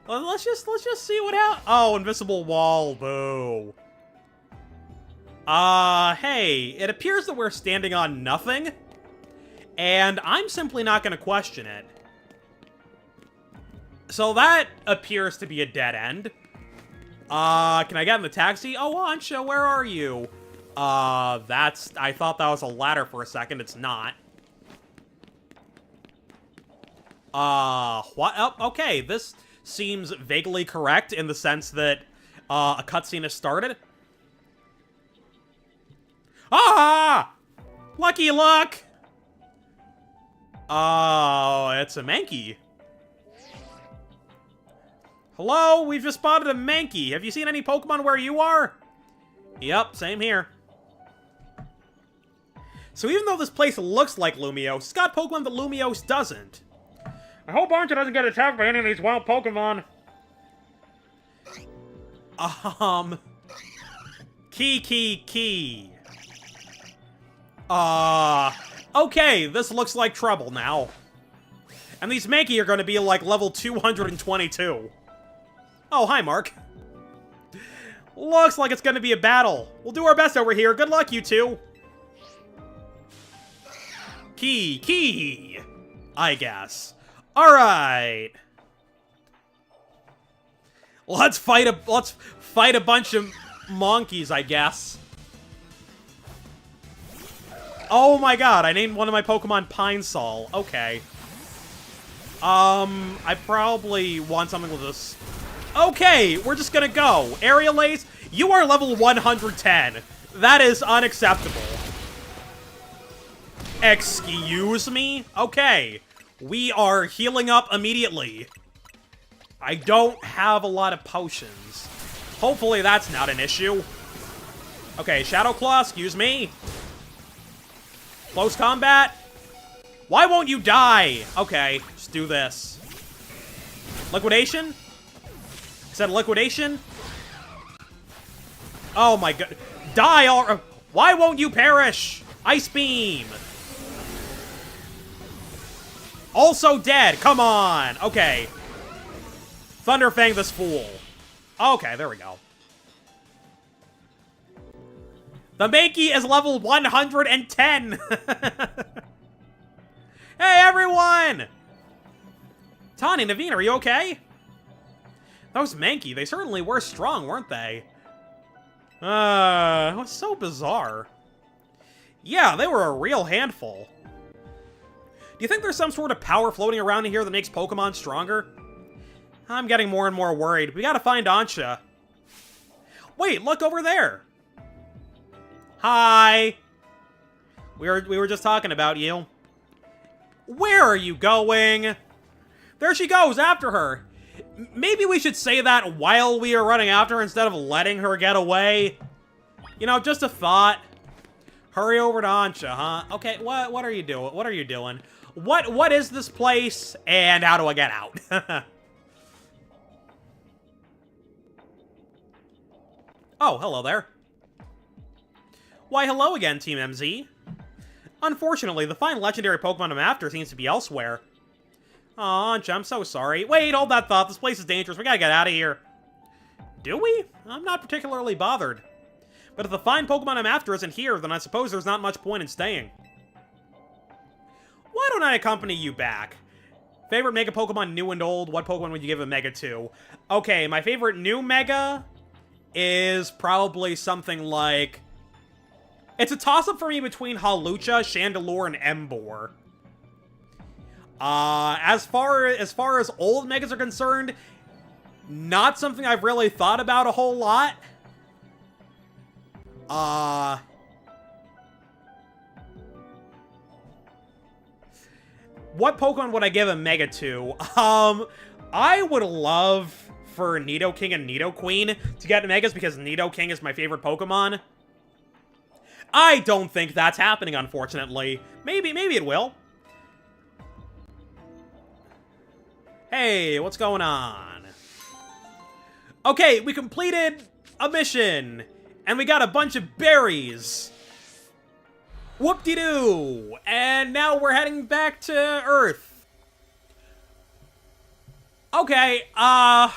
S1: Let's just see what happens. Oh, invisible wall. Boo. Hey, it appears that we're standing on nothing, and I'm simply not going to question it. So that appears to be a dead end. Can I get in the taxi? Oh, Ansha, where are you? I thought that was a ladder for a second. It's not. What? Oh, okay, this seems vaguely correct in the sense that, a cutscene has started. Ah! Lucky luck! Oh, it's a Mankey. Hello? We've just spotted a Mankey. Have you seen any Pokemon where you are? Yep, same here. So even though this place looks like Lumiose, it's got Pokemon that Lumiose doesn't. I hope Ansha doesn't get attacked by any of these wild Pokemon. Key. Okay, this looks like trouble now. And these Mankey are going to be like level 222. Oh, hi, Mark. Looks like it's going to be a battle. We'll do our best over here. Good luck, you two. Key. I guess. Alright. Let's fight a bunch of monkeys, I guess. Oh my god, I named one of my Pokemon Pine Sol. Okay. I probably want something with this. Okay, we're just gonna go. Aerial Ace, you are level 110. That is unacceptable. Excuse me? Okay. We are healing up immediately. I don't have a lot of potions. Hopefully that's not an issue. Okay, Shadow Claw, excuse me. Close combat. Why won't you die? Okay, just do this. Liquidation? I said liquidation? Oh my god. Die already. Why won't you perish? Ice Beam. Also dead. Come on. Okay. Thunderfang this fool. Okay, there we go. The Mankey is level 110. Hey, everyone! Tawny, Naveen, are you okay? Those Mankey, they certainly were strong, weren't they? It was so bizarre. Yeah, they were a real handful. Do you think there's some sort of power floating around in here that makes Pokemon stronger? I'm getting more and more worried. We gotta find Ansha. Wait, look over there. Hi. We were just talking about you. Where are you going? There she goes, after her. Maybe we should say that while we are running after her instead of letting her get away. You know, just a thought. Hurry over to Ancha, huh? Okay, what are you doing? What are you doing? What is this place, and how do I get out? Oh, hello there. Why, hello again, Team MZ. Unfortunately, the fine legendary Pokemon I'm after seems to be elsewhere. Aw, Ancha, I'm so sorry. Wait, hold that thought. This place is dangerous. We gotta get out of here. Do we? I'm not particularly bothered. But if the fine Pokemon I'm after isn't here, then I suppose there's not much point in staying. Why don't I accompany you back? Favorite Mega Pokemon, new and old? What Pokemon would you give a Mega to? Okay, my favorite new Mega is probably something like... It's a toss-up for me between Hawlucha, Chandelure, and Emboar. As far as old Megas are concerned, not something I've really thought about a whole lot. What Pokemon would I give a Mega to? I would love for Nidoking and Nidoqueen to get Megas because Nidoking is my favorite Pokemon. I don't think that's happening, unfortunately. Maybe it will. Hey, what's going on? Okay, we completed a mission, and we got a bunch of berries. Whoop-de-doo! And now we're heading back to Earth. Okay, I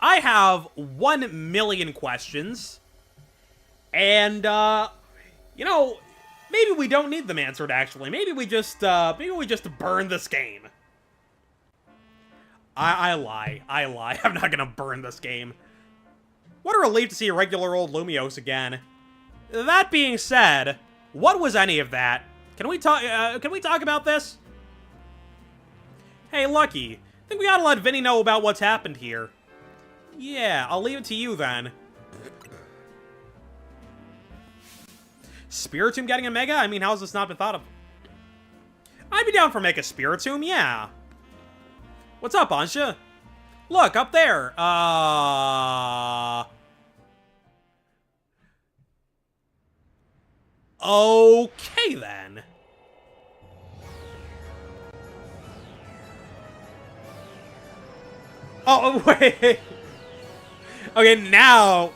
S1: have 1,000,000 questions. And, you know, maybe we don't need them answered, actually. Maybe we just burn this game. I lie. I'm not gonna burn this game. What a relief to see a regular old Lumiose again. That being said, what was any of that? Can we talk about this? Hey, Lucky. I think we gotta let Vinny know about what's happened here. Yeah, I'll leave it to you then. Spiritomb getting a Mega? I mean, how's this not been thought of? I'd be down for Mega Spiritomb, yeah. What's up, Ansha? Look, up there. Okay, then. Oh, wait. Okay, now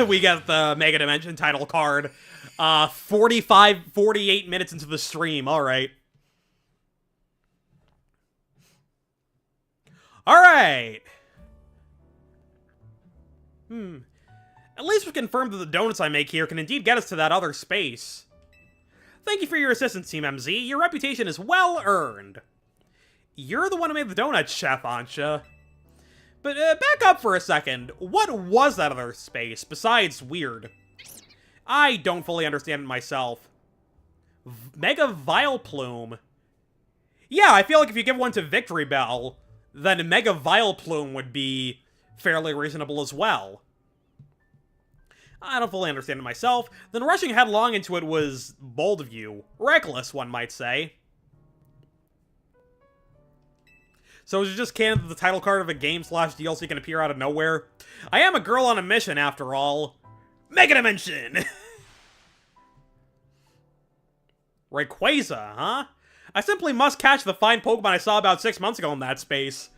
S1: we get the Mega Dimension title card. 48 minutes into the stream. All right. All right. At least we've confirmed that the donuts I make here can indeed get us to that other space. Thank you for your assistance, Team MZ. Your reputation is well earned. You're the one who made the donuts, Chef Ansha. But back up for a second. What was that other space, besides weird? I don't fully understand it myself. Mega Vileplume. Yeah, I feel like if you give one to Victory Bell, then Mega Vileplume would be fairly reasonable as well. I don't fully understand it myself. Then rushing headlong into it was bold of you. Reckless, one might say. So is it just canon that the title card of a game/DLC can appear out of nowhere? I am a girl on a mission, after all. Mega Dimension! Rayquaza, huh? I simply must catch the fine Pokemon I saw about 6 months ago in that space.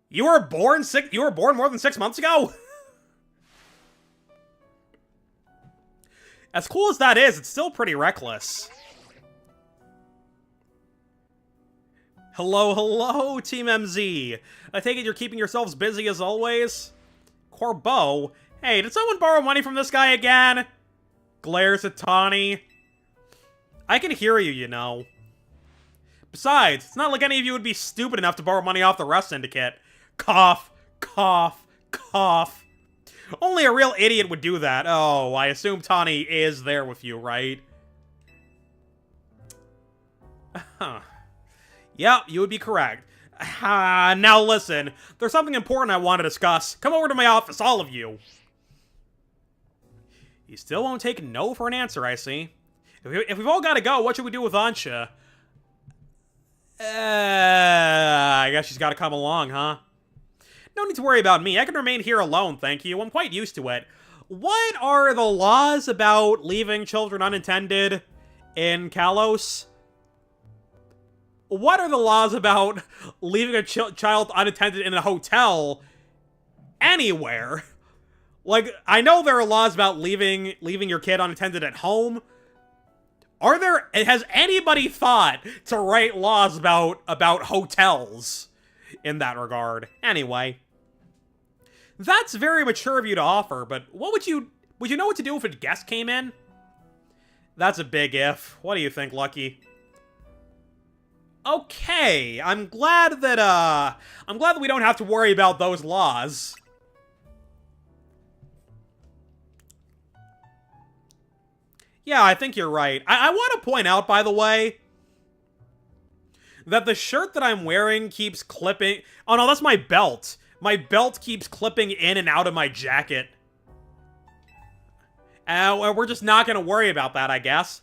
S1: You were born more than 6 months ago? As cool as that is, it's still pretty reckless. Hello, Team MZ. I take it you're keeping yourselves busy as always? Corbeau? Hey, did someone borrow money from this guy again? Glares at Tawny. I can hear you, you know. Besides, it's not like any of you would be stupid enough to borrow money off the Rust Syndicate. Cough, cough, cough. Only a real idiot would do that. Oh, I assume Tawny is there with you, right? Huh. Yep, you would be correct. Now listen, there's something important I want to discuss. Come over to my office, all of you. You still won't take no for an answer, I see. If we've all got to go, what should we do with Ansha? I guess she's got to come along, huh? No need to worry about me. I can remain here alone, thank you. I'm quite used to it. What are the laws about leaving children unattended in Kalos? What are the laws about leaving a child unattended in a hotel anywhere? Like, I know there are laws about leaving your kid unattended at home. Has anybody thought to write laws about hotels in that regard? Anyway, that's very mature of you to offer, but would you know what to do if a guest came in? That's a big if. What do you think, Lucky? Okay, I'm glad that we don't have to worry about those laws. Yeah, I think you're right. I want to point out, by the way, that the shirt that I'm wearing keeps clipping... Oh, no, that's my belt. My belt keeps clipping in and out of my jacket. We're just not going to worry about that, I guess.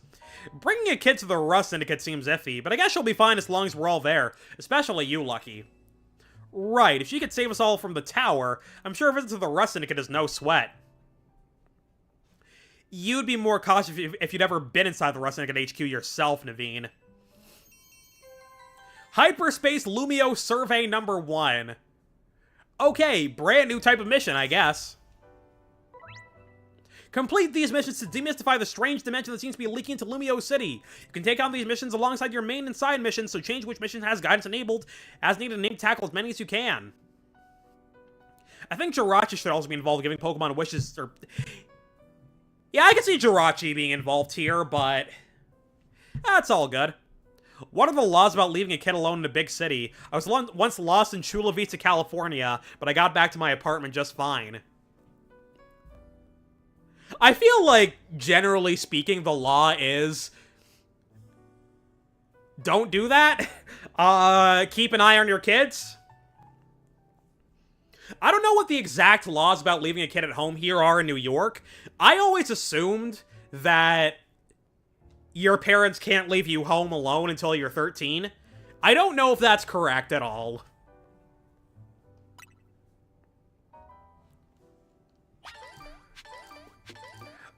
S1: Bringing a kid to the Rust Syndicate seems iffy, but I guess she'll be fine as long as we're all there. Especially you, Lucky. Right, if she could save us all from the tower, I'm sure a visit to the Rust Syndicate is no sweat. You'd be more cautious if you'd ever been inside the Rust Syndicate HQ yourself, Naveen. Hyperspace Lumio Survey number 1. Okay, brand new type of mission, I guess. Complete these missions to demystify the strange dimension that seems to be leaking into Lumio City. You can take on these missions alongside your main and side missions, so change which mission has guidance enabled as needed and tackle as many as you can. I think Jirachi should also be involved giving Pokemon wishes, or... Yeah, I can see Jirachi being involved here, but that's all good. What are the laws about leaving a kid alone in a big city? I was once lost in Chula Vista, California, but I got back to my apartment just fine. I feel like, generally speaking, the law is... Don't do that. Keep an eye on your kids. I don't know what the exact laws about leaving a kid at home here are in New York. I always assumed that your parents can't leave you home alone until you're 13. I don't know if that's correct at all.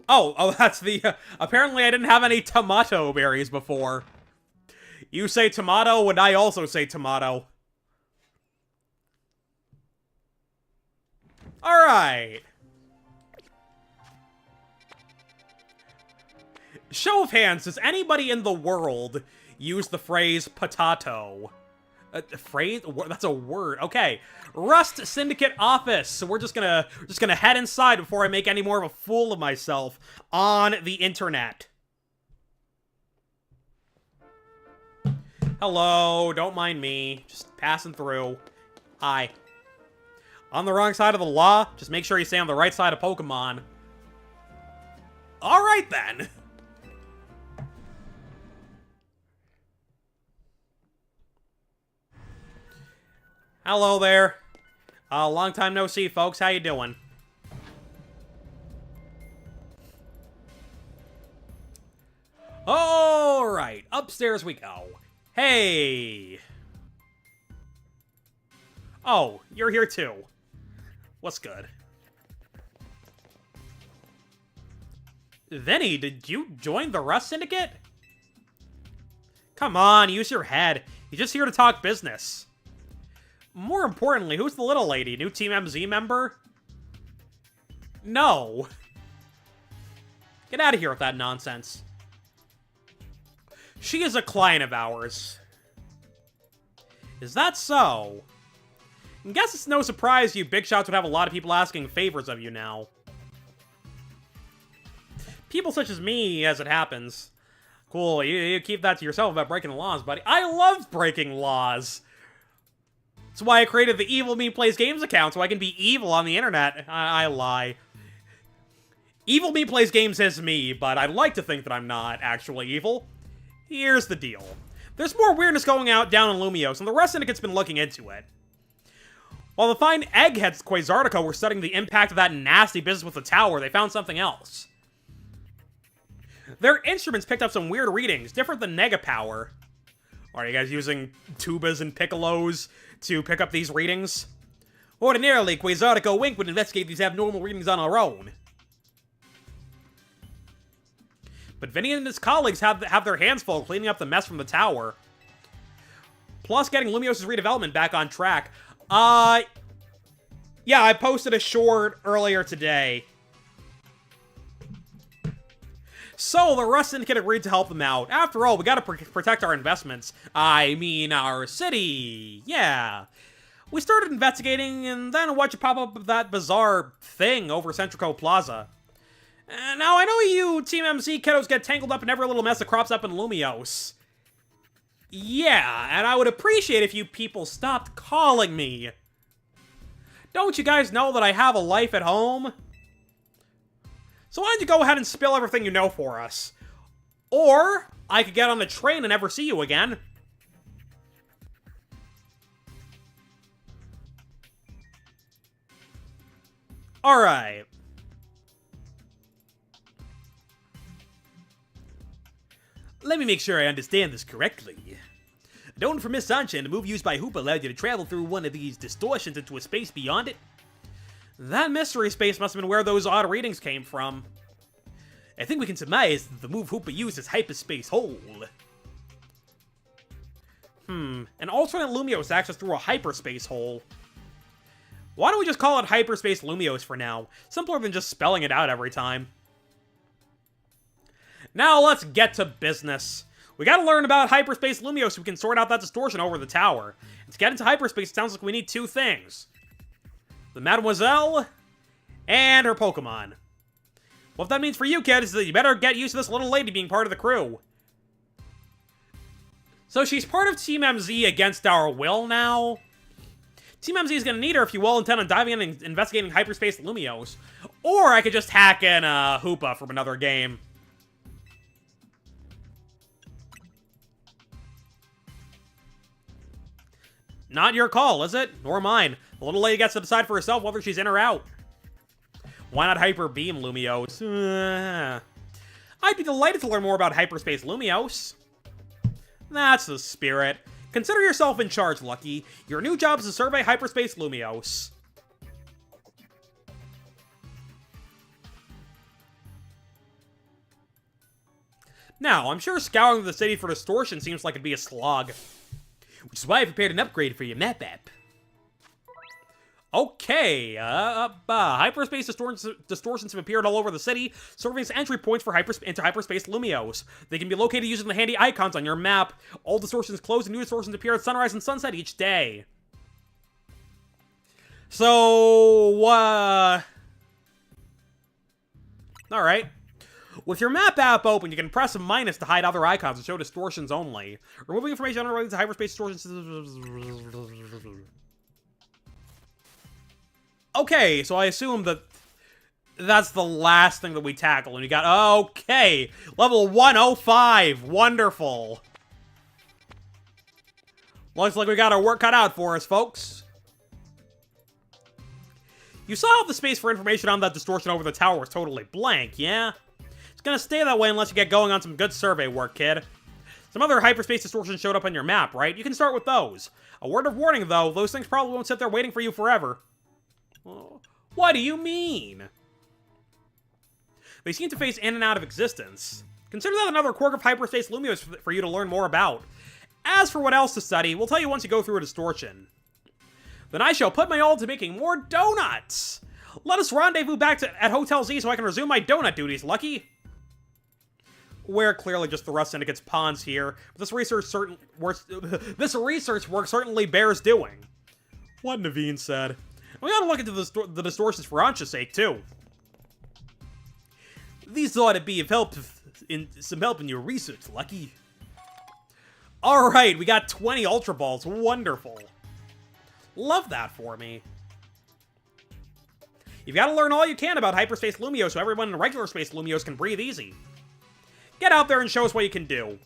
S1: Oh, that's the... apparently I didn't have any tomato berries before. You say tomato, and I also say tomato. Alright. Show of hands, does anybody in the world use the phrase potato? Phrase? That's a word. Okay. Rust Syndicate office. So we're just gonna head inside before I make any more of a fool of myself on the internet. Hello, don't mind me. Just passing through. Hi. On the wrong side of the law? Just make sure you stay on the right side of Pokemon. Alright then. Hello there. Long time no see, folks. How you doing? Alright, upstairs we go. Hey! Oh, you're here too. What's good? Vinny, did you join the Rust Syndicate? Come on, use your head. You're just here to talk business. More importantly, who's the little lady? New Team MZ member? No. Get out of here with that nonsense. She is a client of ours. Is that so? I guess it's no surprise you big shots would have a lot of people asking favors of you now. People such as me, as it happens. Cool, you keep that to yourself about breaking the laws, buddy. I love breaking laws! That's why I created the Evil Me Plays Games account, so I can be evil on the internet. I lie. Evil Me Plays Games is me, but I'd like to think that I'm not actually evil. Here's the deal. There's more weirdness going down in Lumios, and the Rust Syndicate's been looking into it. While the fine eggheads Quasartico were studying the impact of that nasty business with the tower, they found something else. Their instruments picked up some weird readings, different than Nega Power. Are you guys using tubas and piccolos to pick up these readings? Ordinarily, Quasartico Wink would investigate these abnormal readings on our own. But Vinny and his colleagues have their hands full cleaning up the mess from the tower. Plus getting Lumios' redevelopment back on track. Yeah, I posted a short earlier today. So, the Rust Syndicate agreed to help them out. After all, we gotta protect our investments. I mean, our city. Yeah. We started investigating, and then watched it pop up with that bizarre thing over Centrico Plaza. Now, I know you Team MC kiddos get tangled up in every little mess that crops up in Lumios. Yeah, and I would appreciate if you people stopped calling me. Don't you guys know that I have a life at home? So why don't you go ahead and spill everything you know for us? Or, I could get on the train and never see you again. Alright. Let me make sure I understand this correctly. Known for Miss Sunshine, the move used by Hoop allowed you to travel through one of these distortions into a space beyond it. That mystery space must have been where those odd readings came from. I think we can surmise that the move Hoopa used is Hyperspace Hole. An alternate Lumios access through a hyperspace hole. Why don't we just call it Hyperspace Lumios for now? Simpler than just spelling it out every time. Now let's get to business. We gotta learn about Hyperspace Lumios so we can sort out that distortion over the tower. And to get into hyperspace, it sounds like we need two things. The Mademoiselle, and her Pokemon. What that means for you, kid, is that you better get used to this little lady being part of the crew. So she's part of Team MZ against our will now? Team MZ is gonna need her if you well intend on diving in and investigating Hyperspace Lumios. Or I could just hack in Hoopa from another game. Not your call, is it? Nor mine. The little lady gets to decide for herself whether she's in or out. Why not Hyper Beam Lumios? I'd be delighted to learn more about Hyperspace Lumios. That's the spirit. Consider yourself in charge, Lucky. Your new job is to survey Hyperspace Lumios. Now, I'm sure scouring the city for distortion seems like it'd be a slog. Which is why I prepared an upgrade for your map app. Okay, hyperspace distortions have appeared all over the city, serving as entry points for into hyperspace Lumios. They can be located using the handy icons on your map. All distortions close and new distortions appear at sunrise and sunset each day. So, alright. With your map app open, you can press a minus to hide other icons and show distortions only. Removing information unrelated to hyperspace distortions. Okay, so I assume that that's the last thing that we tackle. And we got, okay, level 105. Wonderful. Looks like we got our work cut out for us, folks. You saw how the space for information on that distortion over the tower was totally blank, yeah? It's gonna stay that way unless you get going on some good survey work, kid. Some other hyperspace distortions showed up on your map, right? You can start with those. A word of warning, though, those things probably won't sit there waiting for you forever. What do you mean? They seem to phase in and out of existence. Consider that another quirk of hyperspace Lumios for you to learn more about. As for what else to study, we'll tell you once you go through a distortion. Then I shall put my all to making more donuts! Let us rendezvous back at Hotel Z so I can resume my donut duties, Lucky! We're clearly just the Rust Syndicate's pawns here, but this research work certainly bears doing. What Naveen said. We gotta look into the distortions for Ansha's sake, too. These ought to be some help in your research, Lucky. Alright, we got 20 Ultra Balls. Wonderful. Love that for me. You've got to learn all you can about Hyperspace Lumios so everyone in regular space Lumios can breathe easy. Get out there and show us what you can do.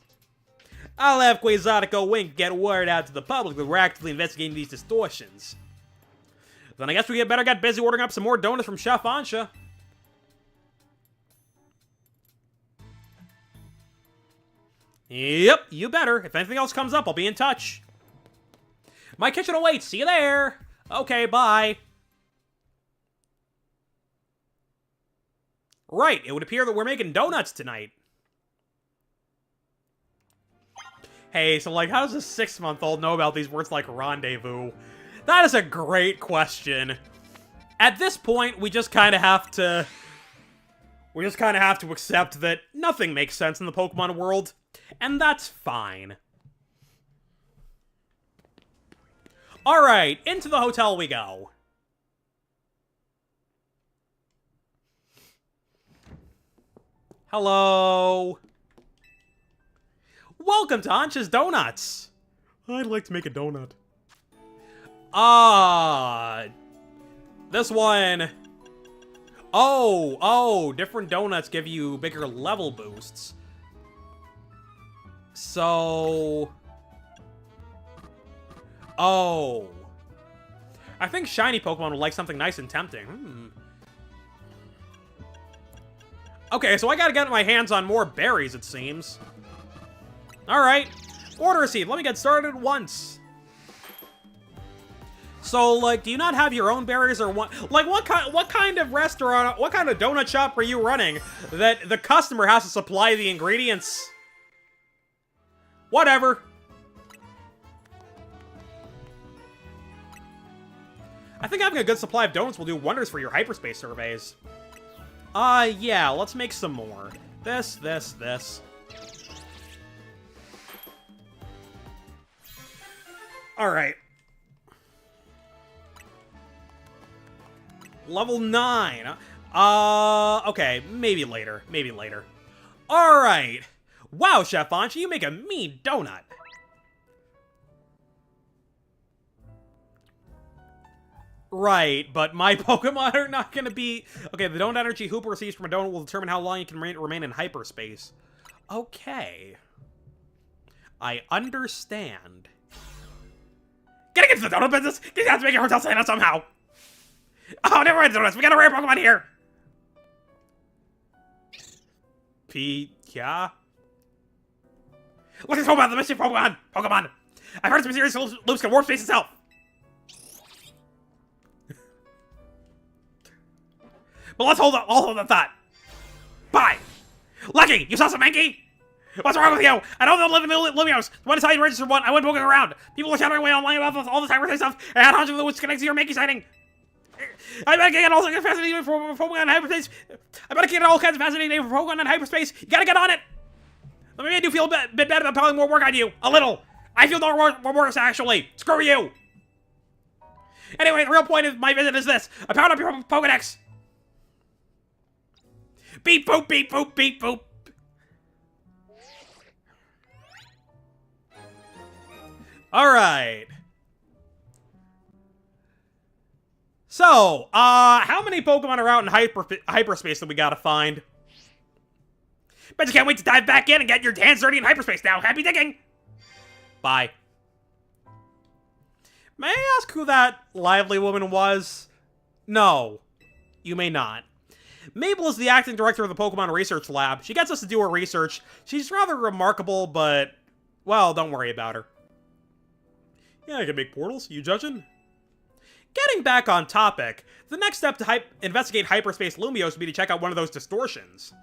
S1: I'll have Quasartico Wink get word out to the public that we're actively investigating these distortions. Then I guess we better get busy ordering up some more donuts from Chef Ansha. Yep, you better. If anything else comes up, I'll be in touch. My kitchen awaits. See you there. Okay, bye. Right, it would appear that we're making donuts tonight. Hey, so like, how does a 6-month-old know about these words like rendezvous? That is a great question. At this point, we just kind of have to... We just kind of have to accept that nothing makes sense in the Pokemon world, and that's fine. Alright, into the hotel we go. Hello. Welcome to Ancha's Donuts. I'd like to make a donut. This one... Oh, different donuts give you bigger level boosts. So... Oh. I think shiny Pokemon would like something nice and tempting. Okay, so I gotta get my hands on more berries, it seems. Alright. Order received. Let me get started at once. So, like, do you not have your own berries or what? Like, what kind of restaurant, what kind of donut shop are you running that the customer has to supply the ingredients? Whatever. I think having a good supply of donuts will do wonders for your hyperspace surveys. Yeah, let's make some more. This. Alright. Level 9. Okay, maybe later. Alright. Wow, Chef Ancha, you make a mean donut. Right, but my Pokemon are not gonna be... Okay, the donut energy Hooper receives from a donut will determine how long you can remain in hyperspace. Okay. I understand. Gotta get to the donut business! You have to make your hotel stand out somehow! Oh, never mind donuts! We got a rare Pokemon here! Yeah? Let's talk about the mischief Pokemon! I've heard some mysterious loops can warp space itself! But let's hold the thought. Bye! Lucky! You saw some Mankey? What's wrong with you? I don't live in Lumios. When I saw you registered one, I went poking around. People were shouting away online about all the cyber stuff, and I had hundreds of which connects to your Mankey sighting. I bet I can get all kinds of fascinating for Pokemon in hyperspace. You gotta get on it! Let me make you feel a bit better about piling more work on you. A little. I feel more work, actually. Screw you! Anyway, the real point of my visit is this. I powered up your Pokedex. Beep boop, beep boop, beep boop. Alright. So, how many Pokemon are out in hyperspace that we gotta find? Bet you can't wait to dive back in and get your hands dirty in hyperspace now. Happy digging! Bye. May I ask who that lively woman was? No, you may not. Mabel is the acting director of the Pokemon Research Lab. She gets us to do her research. She's rather remarkable, but, well, don't worry about her. Yeah, I can make portals. You judging? Getting back on topic, the next step to investigate hyperspace Lumios would be to check out one of those distortions.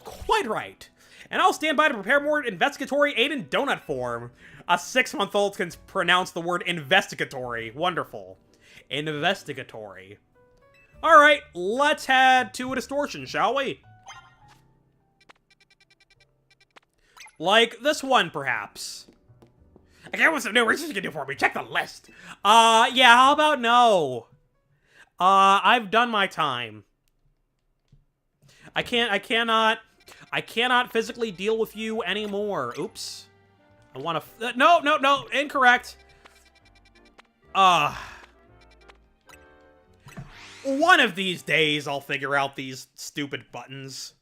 S1: Quite right. And I'll stand by to prepare more investigatory aid in donut form. A 6-month-old can pronounce the word investigatory. Wonderful. Investigatory. Alright, let's head to a distortion, shall we? Like this one, perhaps. I can't want some new research you can do for me. Check the list. Yeah, how about no? I've done my time. I cannot physically deal with you anymore. Oops. I want to... No, incorrect. One of these days, I'll figure out these stupid buttons.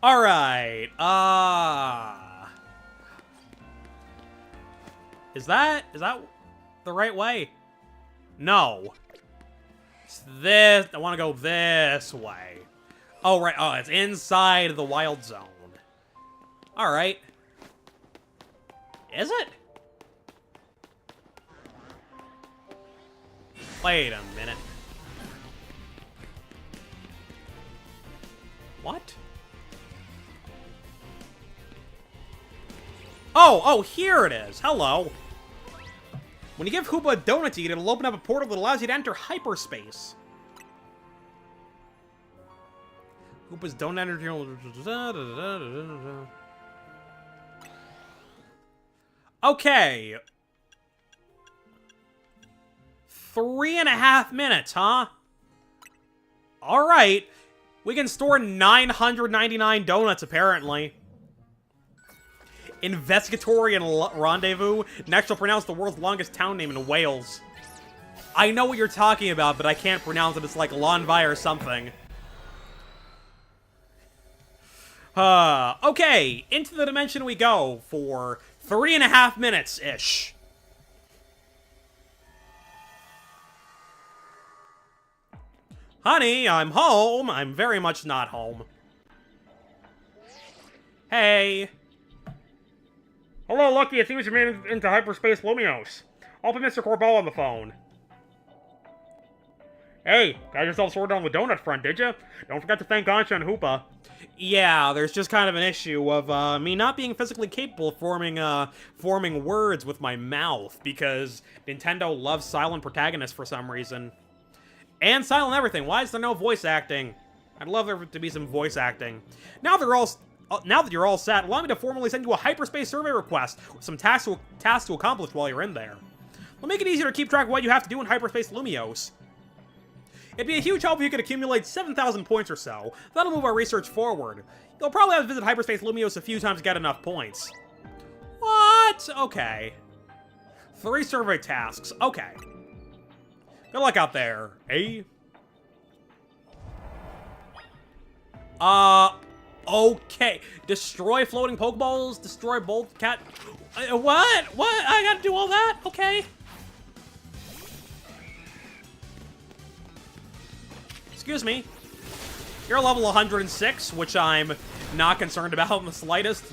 S1: Alright, Is that the right way? No. It's this. I want to go this way. Oh, right. Oh, it's inside the wild zone. All right. Is it? Wait a minute. What? Oh, here it is. Hello. When you give Hoopa a donut to eat, it'll open up a portal that allows you to enter hyperspace. Hoopa's donut energy. Okay. 3.5 minutes, huh? Alright. We can store 999 donuts, apparently. Investigatory and Rendezvous. Next, I'll pronounce the world's longest town name in Wales. I know what you're talking about, but I can't pronounce it. It's like Lonvi or something. Okay. Into the dimension we go for 3.5 minutes-ish. Honey, I'm home. I'm very much not home. Hey. Hello, Lucky. It seems you made it into hyperspace Lumios. I'll put Mr. Corbell on the phone. Hey, got yourself sorted on the donut front, did you? Don't forget to thank Gansha and Hoopa. Yeah, there's just kind of an issue of me not being physically capable of forming words with my mouth because Nintendo loves silent protagonists for some reason. And silent everything. Why is there no voice acting? I'd love there to be some voice acting. Now that you're all set, allow me to formally send you a hyperspace survey request with some tasks to accomplish while you're in there. We'll make it easier to keep track of what you have to do in hyperspace Lumios. It'd be a huge help if you could accumulate 7,000 points or so. That'll move our research forward. You'll probably have to visit hyperspace Lumios a few times to get enough points. What? Okay. 3 survey tasks. Okay. Good luck out there, eh? Okay. Destroy floating Pokeballs, destroy Bolt Cat. What? What? I gotta do all that? Okay. Excuse me. You're level 106, which I'm not concerned about in the slightest.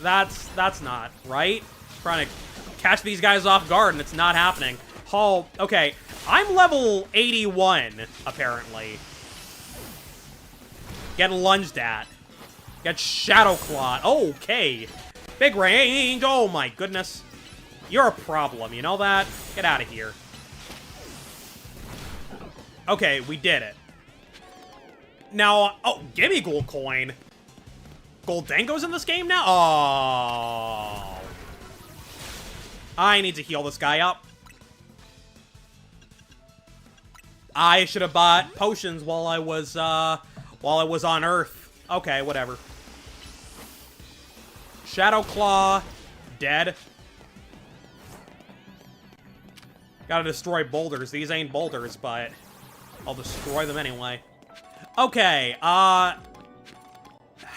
S1: That's not right. Trying to catch these guys off guard, and it's not happening. Oh, okay. I'm level 81, apparently. Get lunged at. Get Shadow Clawed. Okay. Big range. Oh, my goodness. You're a problem, you know that? Get out of here. Okay, we did it. Now, oh, gimme gold coin. Goldengo's in this game now? Oh. I need to heal this guy up. I should have bought potions while I was on Earth. Okay, whatever. Shadow Claw, dead. Gotta destroy boulders. These ain't boulders, but I'll destroy them anyway. Okay,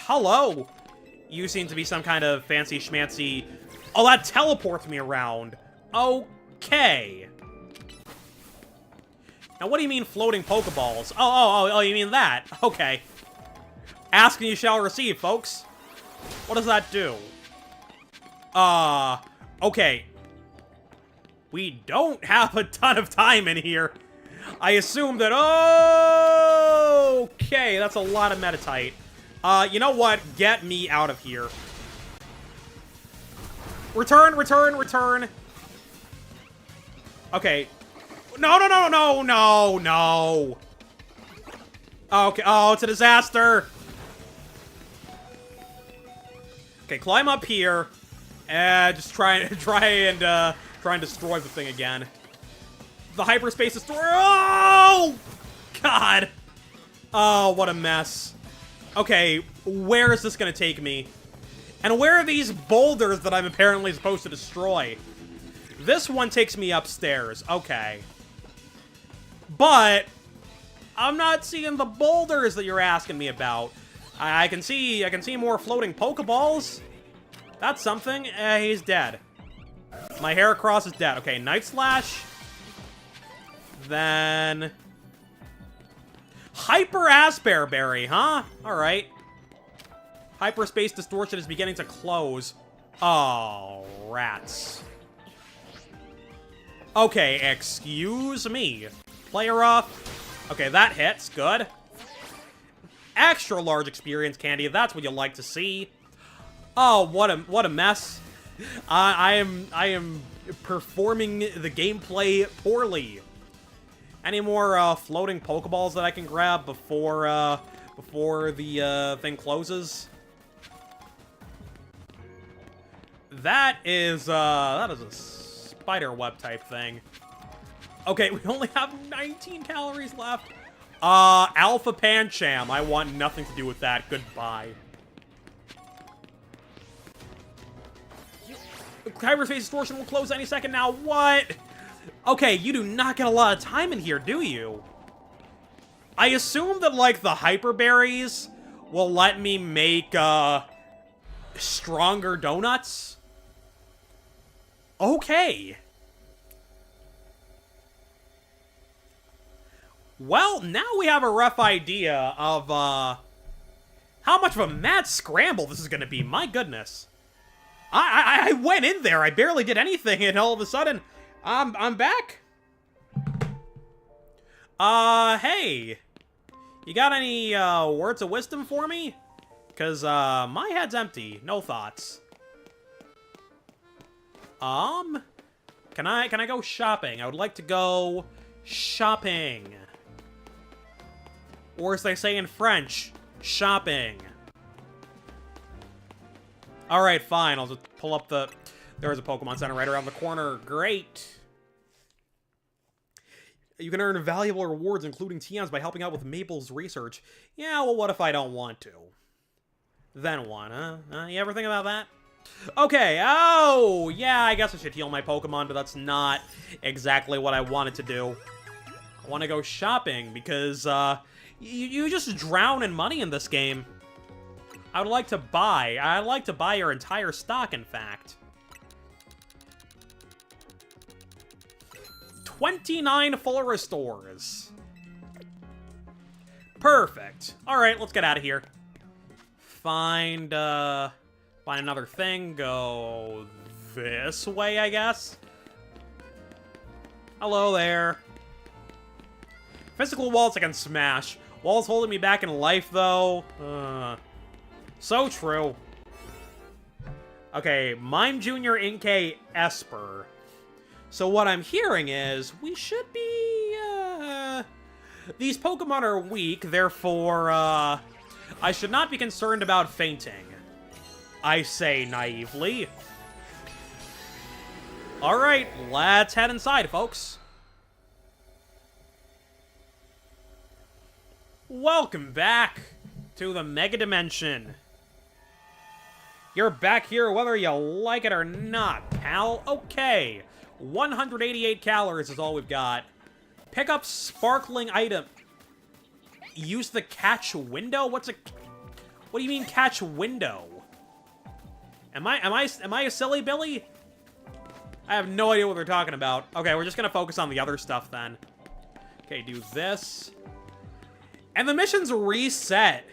S1: hello. You seem to be some kind of fancy schmancy. Oh, that teleports me around. Okay. Now, what do you mean floating Pokeballs? Oh, you mean that. Okay. Ask and you shall receive, folks. What does that do? Okay. We don't have a ton of time in here. I assume that... Okay, that's a lot of Metatite. You know what? Get me out of here. Return, return, return. Okay. No. Okay, oh, it's a disaster. Okay, climb up here. And just try and destroy the thing again. The hyperspace destroyer. Oh! God. Oh, what a mess. Okay, where is this gonna take me? And where are these boulders that I'm apparently supposed to destroy? This one takes me upstairs. Okay. But I'm not seeing the boulders that you're asking me about. I can see more floating Pokeballs. That's something. He's dead. My Heracross is dead. Okay, Night Slash. Then... Hyper Aspear Berry, huh? Alright. Hyperspace Distortion is beginning to close. Oh, rats. Okay, excuse me. Player off. Okay, that hits. Good. Extra large experience candy. That's what you like to see. Oh, what a mess. I am performing the gameplay poorly. Any more floating Pokeballs that I can grab before the thing closes? That is a spider web type thing. Okay, we only have 19 calories left. Alpha Pancham. I want nothing to do with that. Goodbye. Hyperspace Distortion will close any second now. What? Okay, you do not get a lot of time in here, do you? I assume that, like, the Hyper Berries will let me make, stronger donuts? Okay. Well, now we have a rough idea of, how much of a mad scramble this is gonna be. My goodness. I went in there, I barely did anything, and all of a sudden, I'm back. Hey. You got any, words of wisdom for me? Because, my head's empty. No thoughts. Can I go shopping? I would like to go shopping. Or as they say in French, shopping. Alright, fine. I'll just pull up the... There's a Pokemon Center right around the corner. Great. You can earn valuable rewards, including TMs, by helping out with Maple's research. Yeah, well, what if I don't want to? Then what, huh? You ever think about that? Okay, oh! Yeah, I guess I should heal my Pokemon, but that's not exactly what I wanted to do. I want to go shopping, because, you just drown in money in this game. I would like to buy. I'd like to buy your entire stock, in fact. 29 full restores. Perfect. Alright, let's get out of here. Find another thing. Go this way, I guess. Hello there. Physical walls I can smash. Walls holding me back in life, though. So true. Okay, Mime Jr. Inkay Esper. So what I'm hearing is, we should be, these Pokemon are weak, therefore, I should not be concerned about fainting. I say naively. Alright, let's head inside, folks. Welcome back to the Mega Dimension. You're back here whether you like it or not, pal. Okay. 188 calories is all we've got. Pick up sparkling item. Use the catch window? What do you mean catch window? Am I a silly Billy? I have no idea what they're talking about. Okay, we're just gonna focus on the other stuff then. Okay, do this. And the missions reset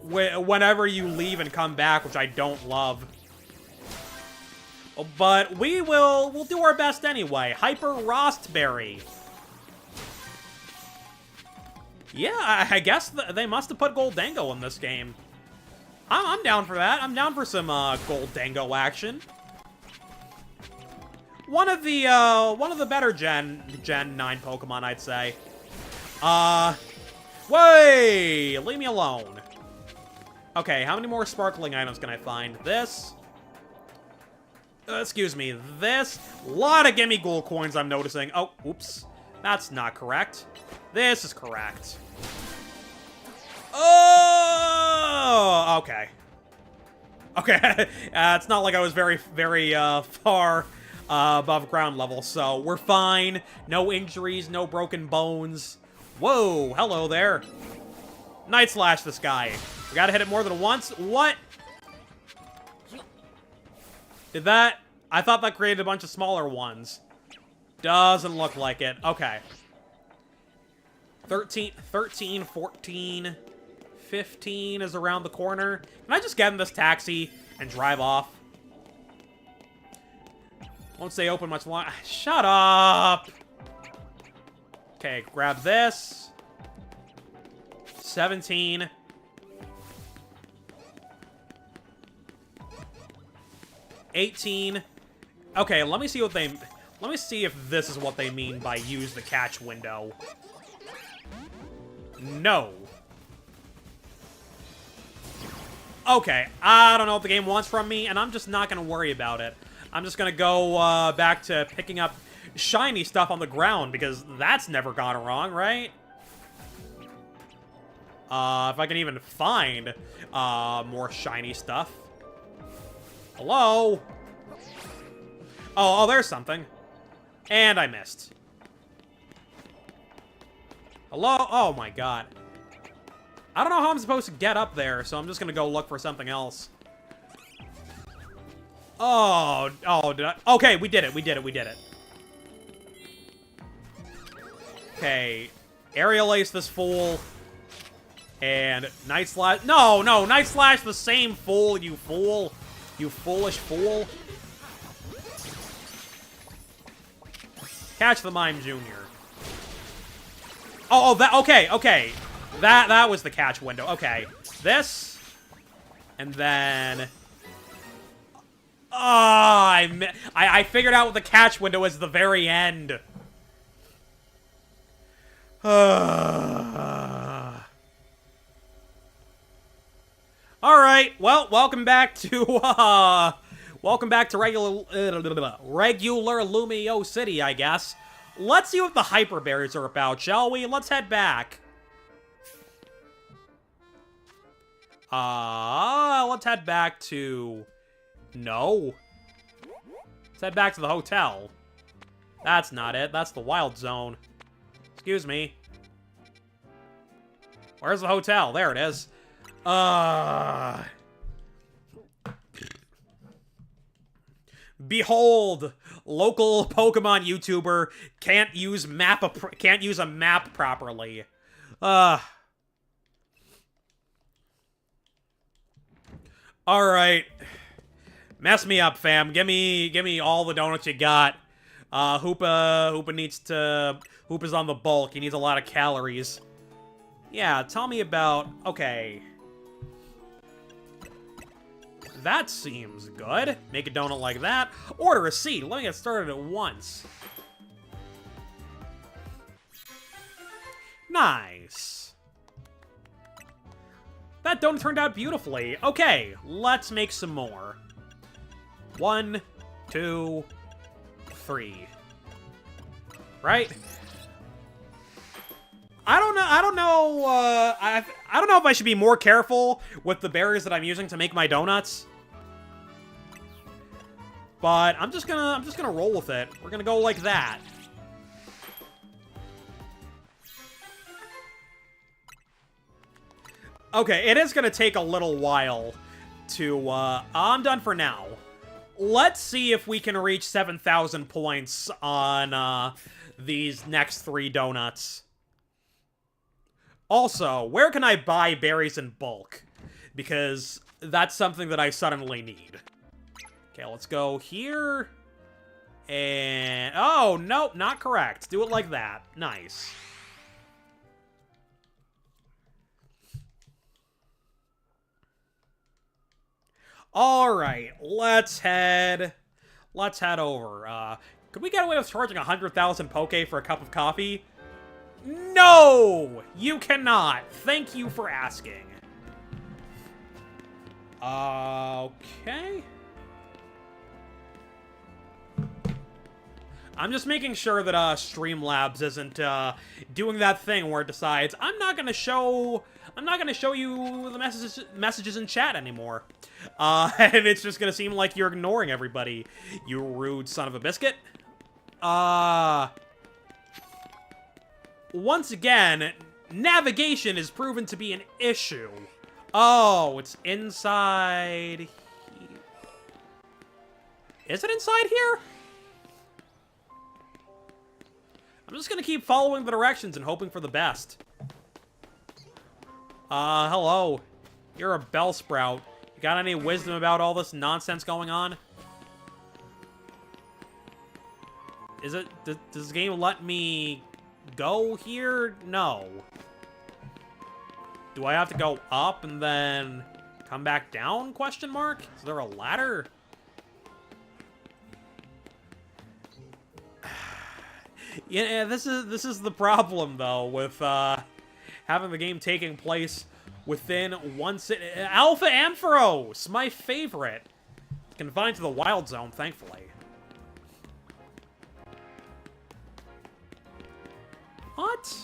S1: whenever you leave and come back, which I don't love. But we'll do our best anyway. Hyper Rostberry. Yeah, I guess they must have put Goldango in this game. I'm down for that. I'm down for some Goldango action. One of the better Gen 9 Pokemon, I'd say. Wait! Leave me alone. Okay, how many more sparkling items can I find? This. Excuse me, this. Lot of Gimme Ghoul coins I'm noticing. Oh, oops. That's not correct. This is correct. Oh! Okay. Okay, it's not like I was very far above ground level, so we're fine. No injuries, no broken bones. Whoa, hello there. Night Slash this guy. We gotta hit it more than once. What? Did that... I thought that created a bunch of smaller ones. Doesn't look like it. Okay. 13, 14, 15 is around the corner. Can I just get in this taxi and drive off? Won't stay open much longer. Shut up! Okay, grab this. 17. 18. Okay, let me see what they... Let me see if this is what they mean by use the catch window. No. Okay, I don't know what the game wants from me, and I'm just not gonna worry about it. I'm just gonna go back to picking up shiny stuff on the ground, because that's never gone wrong, right? If I can even find more shiny stuff. Hello? Oh, there's something. And I missed. Hello? Oh my god. I don't know how I'm supposed to get up there, so I'm just gonna go look for something else. Oh, did I? Okay, we did it, we did it. Okay, aerial ace this fool. And Night Slash. No, Night Slash the same fool, you fool. You foolish fool. Catch the Mime Jr. Oh, that, okay. That was the catch window. Okay. This. And then... I figured out what the catch window is at the very end. Alright, well, welcome back to regular Lumio City, I guess. Let's see what the hyper berries are about, shall we? Let's head back. Let's head back to... No. Let's head back to the hotel. That's not it. That's the wild zone. Excuse me. Where's the hotel? There it is. Behold, local Pokemon YouTuber can't use a map properly. All right. Mess me up, fam. Give me all the donuts you got. Hoopa's on the bulk. He needs a lot of calories. Yeah, tell me about... Okay. That seems good. Make a donut like that. Order a seat. Let me get started at once. Nice. That donut turned out beautifully. Okay, let's make some more. 1, 2, 3. Right? I don't know if I should be more careful with the berries that I'm using to make my donuts. But I'm just gonna roll with it. We're gonna go like that. Okay, it is gonna take a little while to, I'm done for now. Let's see if we can reach 7,000 points on, these next 3 donuts. Also, where can I buy berries in bulk? Because that's something that I suddenly need. Okay, let's go here. And... Oh, nope, not correct. Do it like that. Nice. Alright, let's head over. Could we get away with charging 100,000 Poke for a cup of coffee? No! You cannot! Thank you for asking. Okay. I'm just making sure that Streamlabs isn't doing that thing where it decides I'm not gonna show you the messages in chat anymore. And it's just gonna seem like you're ignoring everybody, you rude son of a biscuit. Once again, navigation is proven to be an issue. Oh, it's inside. Is it inside here? I'm just gonna keep following the directions and hoping for the best. Hello. You're a Bellsprout. You got any wisdom about all this nonsense going on? Is it... Does this game let me go here? No. Do I have to go up and then come back down? Question mark? Is there a ladder? Yeah, this is the problem though with having the game taking place within one city. Alpha Ampharos, my favorite. Confined to the Wild Zone, thankfully. What?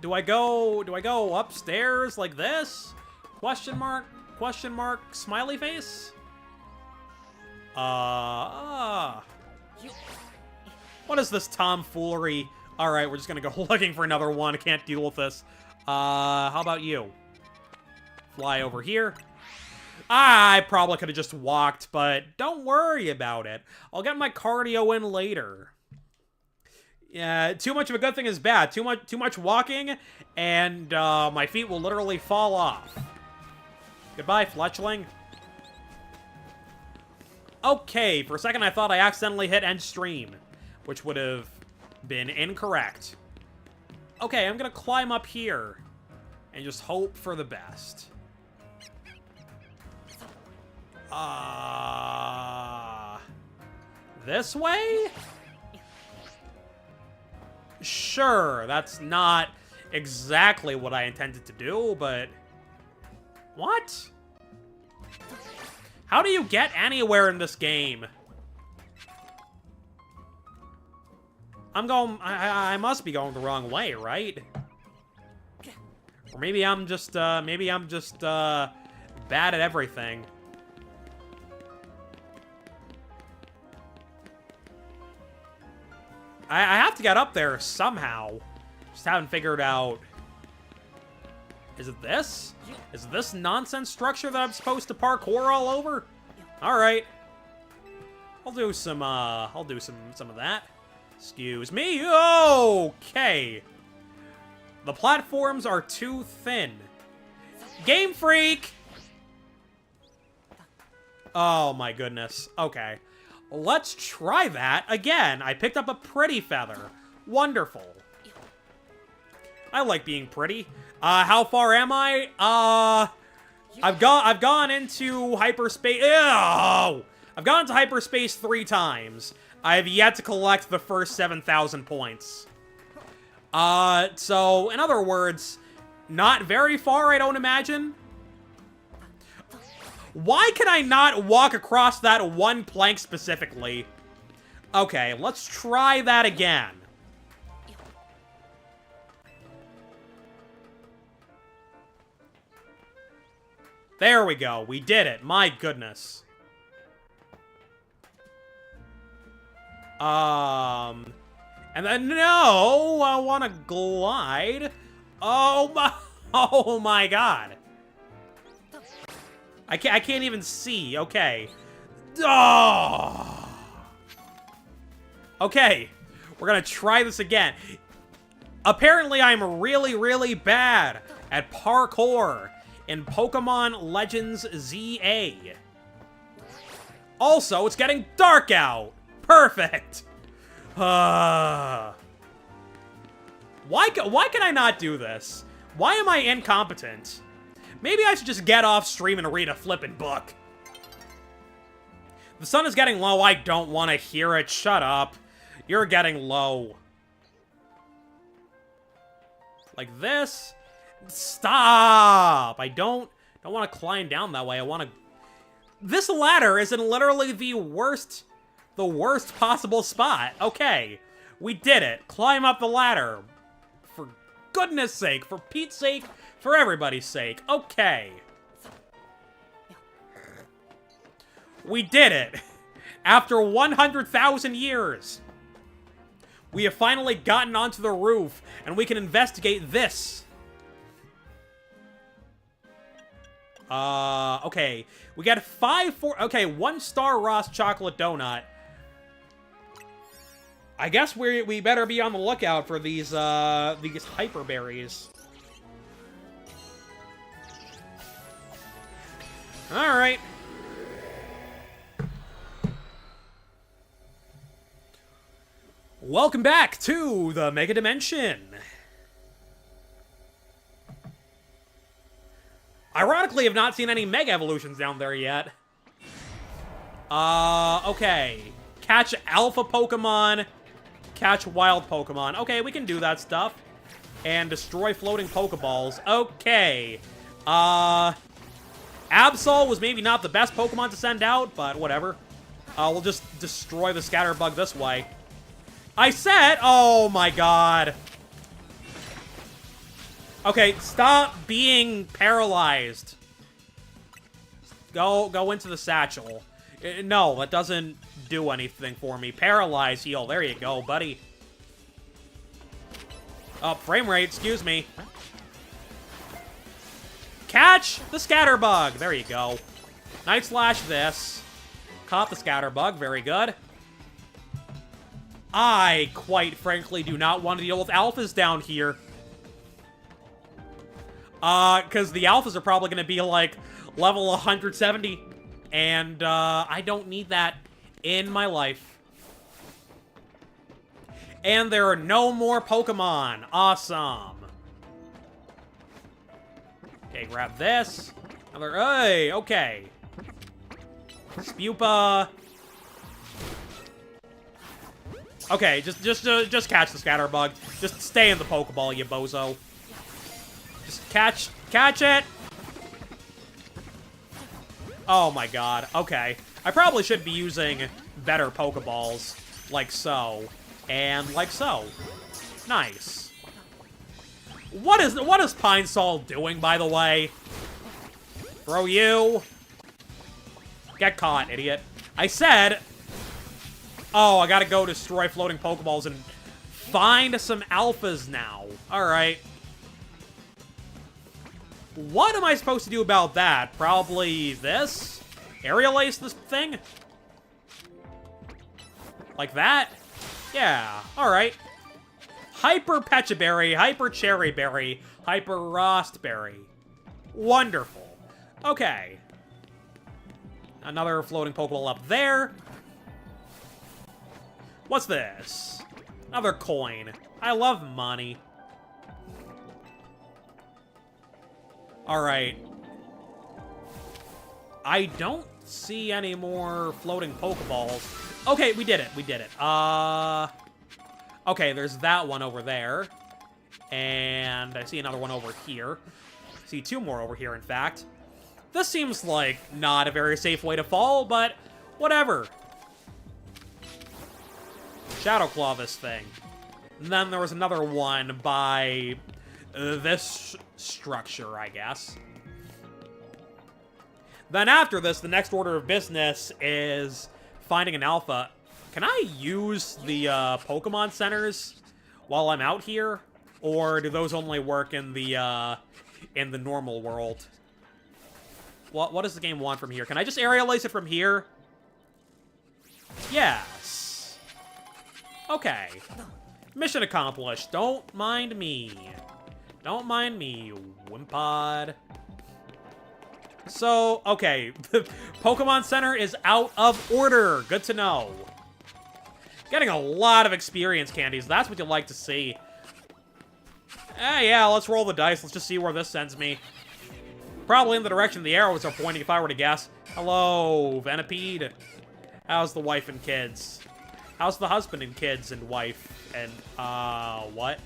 S1: Do I go upstairs like this? Question mark? Question mark? Smiley face? What is this tomfoolery? Alright, we're just gonna go looking for another one. I can't deal with this. How about you? Fly over here. I probably could have just walked, but don't worry about it. I'll get my cardio in later. Yeah, too much of a good thing is bad. Too much walking, and my feet will literally fall off. Goodbye, Fletchling. Okay, for a second I thought I accidentally hit end stream, which would have been incorrect. Okay, I'm gonna climb up here and just hope for the best. This way? Sure, that's not exactly what I intended to do, but... What? How do you get anywhere in this game? I must be going the wrong way, right? Or maybe I'm just bad at everything. I have to get up there somehow. Just haven't figured out... Is it this? Is this nonsense structure that I'm supposed to parkour all over? Alright. I'll do some of that. Excuse me. Okay. The platforms are too thin. Game Freak! Oh my goodness. Okay. Let's try that again. I picked up a pretty feather. Wonderful. I like being pretty. How far am I? I've gone into hyperspace. Ew! I've gone into hyperspace 3 times. I have yet to collect the first 7,000 points. So, in other words, not very far, I don't imagine. Why can I not walk across that one plank specifically? Okay, let's try that again. There we go. We did it. My goodness. And then, no, I want to glide. Oh my god. I can't even see. Okay. Oh. Okay. We're gonna try this again. Apparently, I'm really, really bad at parkour in Pokemon Legends ZA. Also, it's getting dark out. Perfect. Why can I not do this? Why am I incompetent? Maybe I should just get off stream and read a flippin' book. The sun is getting low. I don't want to hear it. Shut up. You're getting low. Like this? Stop! I don't want to climb down that way. I want to... This ladder is in literally the worst possible spot. Okay. We did it. Climb up the ladder. For goodness sake. For Pete's sake. For everybody's sake. Okay. We did it. After 100,000 years. We have finally gotten onto the roof, and we can investigate this. Okay. We got 1 star Ross chocolate donut. I guess we better be on the lookout for these hyper berries. Alright. Welcome back to the Mega Dimension. Ironically, I've not seen any Mega Evolutions down there yet. Okay. Catch Alpha Pokemon, catch Wild Pokemon. Okay, we can do that stuff. And destroy floating Pokeballs. Okay. Absol was maybe not the best Pokemon to send out, but whatever. We'll just destroy the Scatterbug this way. I said, oh my god. Okay, stop being paralyzed. Go into the satchel. No, that doesn't do anything for me. Paralyze heal. There you go, buddy. Oh, frame rate, excuse me. Catch the Scatterbug. There you go. Night Slash this. Caught the Scatterbug. Very good. I, quite frankly, do not want to deal with alphas down here. Because the alphas are probably going to be, like, level 170. And, I don't need that in my life. And there are no more Pokemon. Awesome. Okay, grab this. Another, hey, okay. Spupa. Okay, just catch the Scatterbug. Just stay in the Pokeball, you bozo. Just catch it! Oh my god, okay. I probably should be using better Pokeballs, like so, and like so. Nice. What is Pine Sol doing, by the way? Throw you. Get caught, idiot. I said... Oh, I gotta go destroy floating Pokeballs and find some alphas now. Alright. What am I supposed to do about that? Probably this? Aerial Ace this thing? Like that? Yeah, alright. Hyper Pechaberry, Hyper Cherry Berry, Hyper Rostberry. Wonderful. Okay. Another floating Pokeball up there. What's this? Another coin. I love money. Alright. I don't see any more floating Pokeballs. Okay, we did it. We did it. Okay, there's that one over there. And I see another one over here. I see 2 more over here, in fact. This seems like not a very safe way to fall, but whatever. Shadow Claw this thing. And then there was another one by this structure, I guess. Then after this, the next order of business is finding an alpha. Can I use the Pokemon centers while I'm out here? Or do those only work in the normal world? What does the game want from here? Can I just aerial ace it from here? Yes. Okay. Mission accomplished. Don't mind me. Don't mind me, Wimpod. So, okay. The Pokemon Center is out of order. Good to know. Getting a lot of experience candies. That's what you like to see. Yeah, let's roll the dice. Let's just see where this sends me. Probably in the direction the arrows are pointing, if I were to guess. Hello, Venipede. How's the wife and kids? How's the husband and kids and wife? And, what?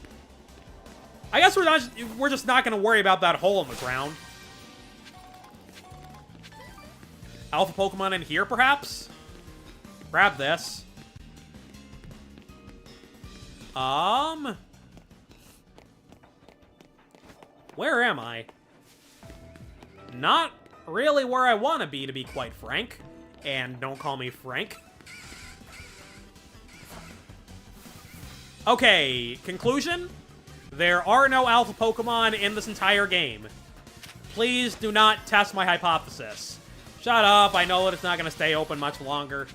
S1: I guess we're just not gonna worry about that hole in the ground. Alpha Pokemon in here, perhaps? Grab this. Where am I? Not really where I want to be quite frank. And don't call me Frank. Okay, conclusion? There are no alpha Pokemon in this entire game. Please do not test my hypothesis. Shut up. I know that it's not going to stay open much longer.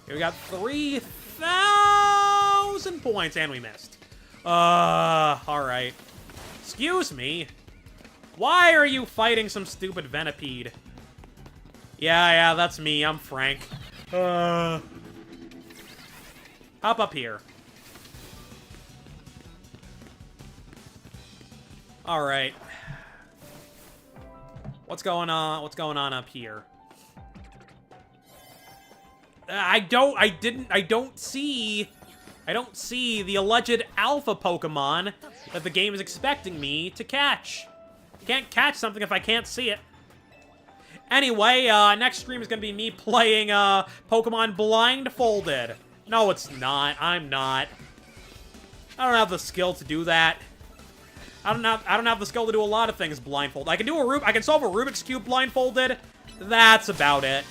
S1: Here we got 3,000 points, and we missed. Alright. Excuse me. Why are you fighting some stupid Venipede? Yeah, that's me. I'm Frank. Hop up here. Alright. What's going on? What's going on up here? I don't see the alleged alpha Pokemon that the game is expecting me to catch. I can't catch something if I can't see it. Anyway, next stream is gonna be me playing, Pokemon blindfolded. No, it's not. I'm not. I don't have the skill to do that. I don't have the skill to do a lot of things blindfolded. I can solve a Rubik's Cube blindfolded. That's about it.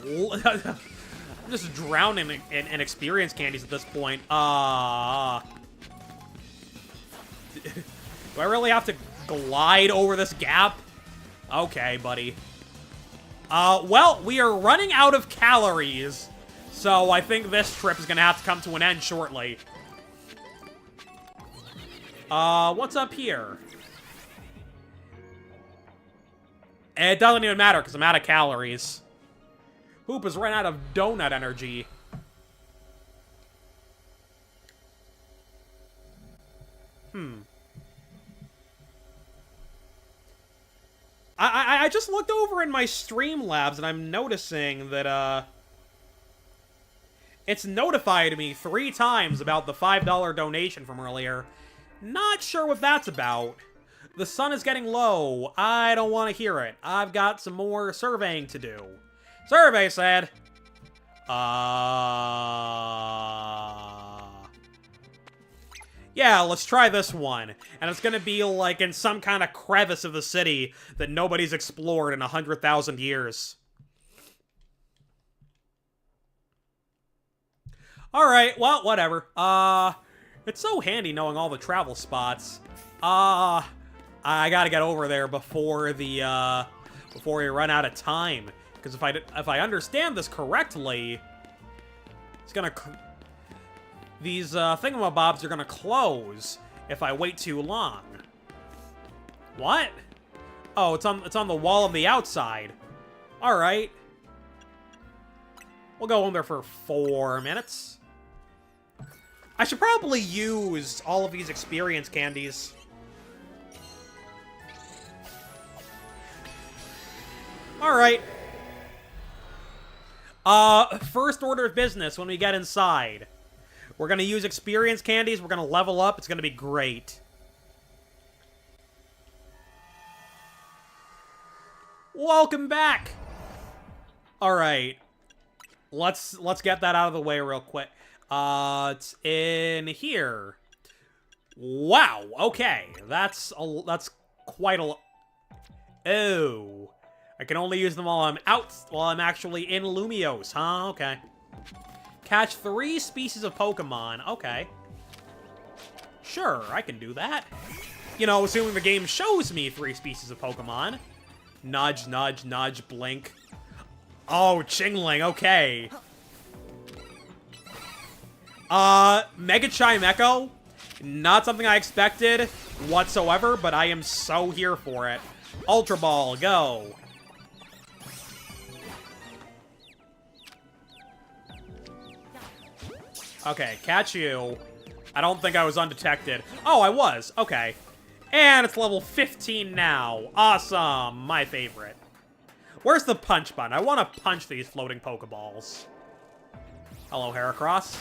S1: I'm just drowning in experience candies at this point. Do I really have to glide over this gap? Okay, buddy. Well, we are running out of calories, so I think this trip is gonna have to come to an end shortly. What's up here? It doesn't even matter, because I'm out of calories. Hoop has run out of donut energy. I just looked over in my Streamlabs, and I'm noticing that, it's notified me 3 times about the $5 donation from earlier. Not sure what that's about. The sun is getting low. I don't want to hear it. I've got some more surveying to do. Survey said, yeah, let's try this one. And it's gonna be, like, in some kind of crevice of the city that nobody's explored in 100,000 years. Alright, well, whatever. It's so handy knowing all the travel spots. I gotta get over there before the, before we run out of time. Because if I understand this correctly, it's gonna... These, thingamabobs are gonna close if I wait too long. What? Oh, it's on the wall on the outside. Alright. We'll go in there for 4 minutes. I should probably use all of these experience candies. Alright. First order of business when we get inside. We're gonna use experience candies, we're gonna level up, it's gonna be great. Welcome back! Alright. Let's get that out of the way real quick. It's in here. Wow, okay. That's quite a lot. Oh. I can only use them while I'm actually in Lumiose, huh? Okay. Catch 3 species of Pokemon. Okay. Sure, I can do that. You know, assuming the game shows me 3 species of Pokemon. Nudge, nudge, nudge, blink. Oh, Chingling, okay. Mega Chimecho. Not something I expected whatsoever, but I am so here for it. Ultra Ball, go. Okay, catch you. I don't think I was undetected. Oh, I was. Okay. And it's level 15 now. Awesome. My favorite. Where's the punch button? I want to punch these floating Pokeballs. Hello, Heracross.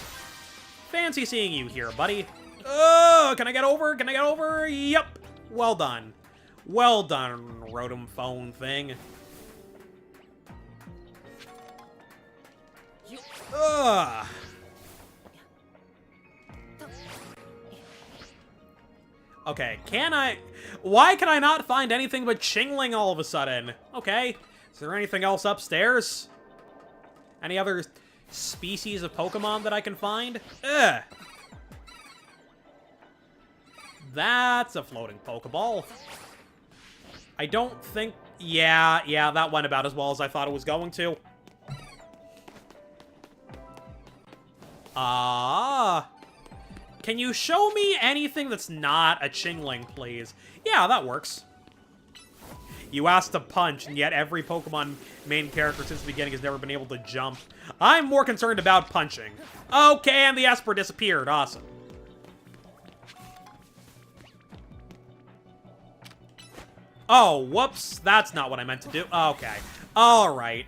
S1: Fancy seeing you here, buddy. Oh, can I get over? Can I get over? Yep. Well done. Well done, Rotom phone thing. Ugh. Okay, why can I not find anything but Chingling all of a sudden? Okay, is there anything else upstairs? Any other species of Pokemon that I can find? Ugh. That's a floating Pokeball. I don't think... Yeah, that went about as well as I thought it was going to. Can you show me anything that's not a Chingling, please? Yeah, that works. You asked to punch, and yet every Pokemon main character since the beginning has never been able to jump. I'm more concerned about punching. Okay, and the Esper disappeared. Awesome. Oh, whoops. That's not what I meant to do. Okay. Alright.